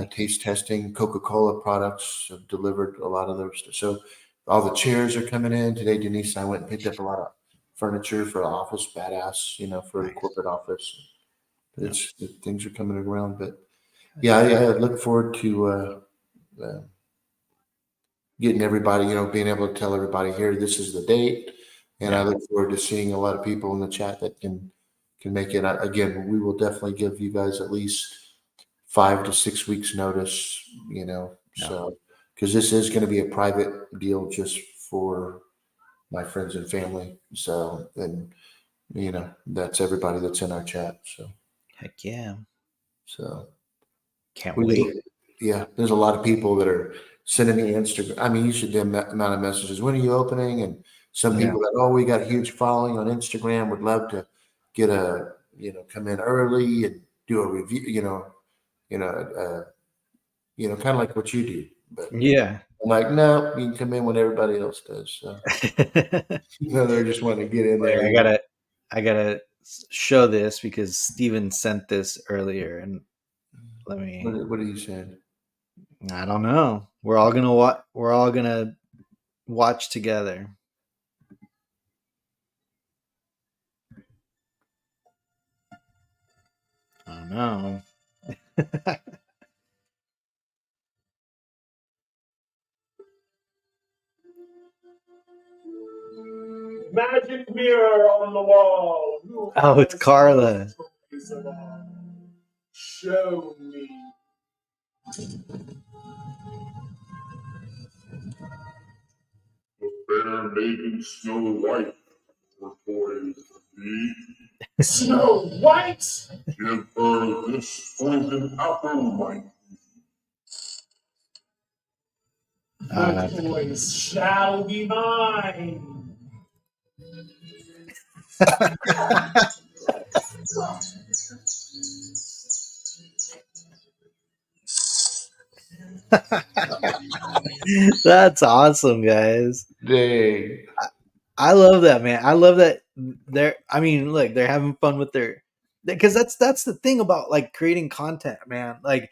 taste testing. Coca-Cola products have delivered a lot of those. So all the chairs are coming in today. Denise and I went and picked up a lot of furniture for the office, badass, for the corporate office. Things are coming around, but yeah, I look forward to getting everybody, being able to tell everybody here, this is the date. And I look forward to seeing a lot of people in the chat that can make it. Again, we will definitely give you guys at least 5 to 6 weeks notice, so because this is going to be a private deal just for my friends and family. So, and that's everybody that's in our chat. So, Heck yeah. so Can't we wait. yeah, there's a lot of people that are sending me Instagram. I mean, you should the amount of messages. When are you opening? And some people that, we got a huge following on Instagram, would love to get come in early and do a review, kind of like what you do. But Yeah. I'm like, no, you can come in when everybody else does. So they're just wanting to get in there. I gotta show this because Steven sent this earlier, and let me. What are you saying? I don't know. We're all gonna watch together. I don't know. Magic mirror on the wall. Oh, it's Carla. Show me. The fair maiden Snow White reported to me. Snow White? Give her this poison apple, my The toys shall be mine. That's awesome, guys. Dang. I love that, man. I love that they're. I mean, look, they're having fun with their, because that's the thing about like creating content, man. Like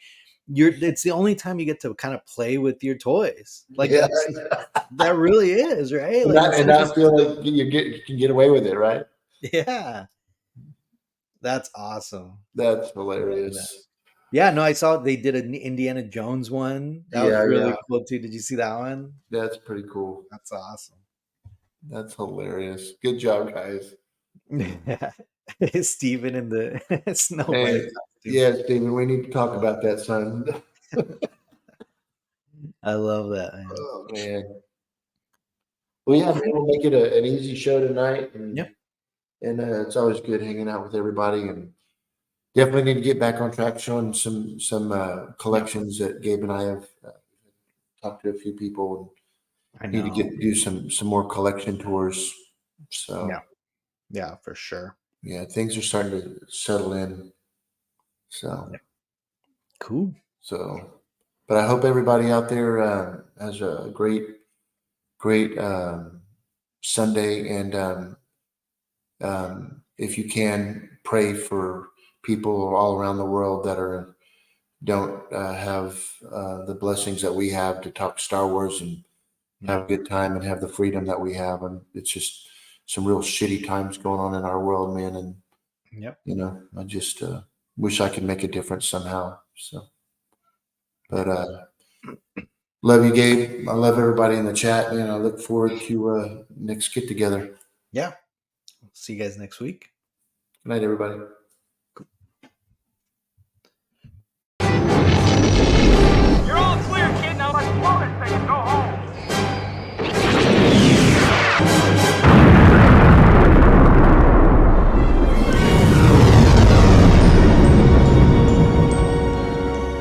it's the only time you get to kind of play with your toys. Like Yeah. that really is right. And Like not, instead and of not just feel like you can get away with it, right? yeah, that's awesome. That's I love that. hilarious. Yeah, no, I saw they did an Indiana Jones one. That was Yeah, really yeah. cool too. Did you see that one? That's pretty cool. That's awesome. That's hilarious. Good job, guys. Yeah. Steven in the Snow White Hey, costume. yeah, Stephen, we need to talk about that, son. I love that, man. Oh man. Well, yeah, man, we'll make it an easy show tonight, and Yep. it's always good hanging out with everybody, and definitely need to get back on track, showing some collections that Gabe and I have talked to a few people, I and need to know. do some more collection tours. So Yeah. Yeah, for sure. yeah, things are starting to settle in. So Yeah. Cool. so, but I hope everybody out there has a great Sunday, and if you can, pray for people all around the world that don't have the blessings that we have to talk Star Wars and have a good time and have the freedom that we have. And it's just some real shitty times going on in our world, man. And Yep. I just wish I could make a difference somehow. So, but love you, Gabe. I love everybody in the chat, man. I look forward to next get together. Yeah. See you guys next week. Good night, everybody.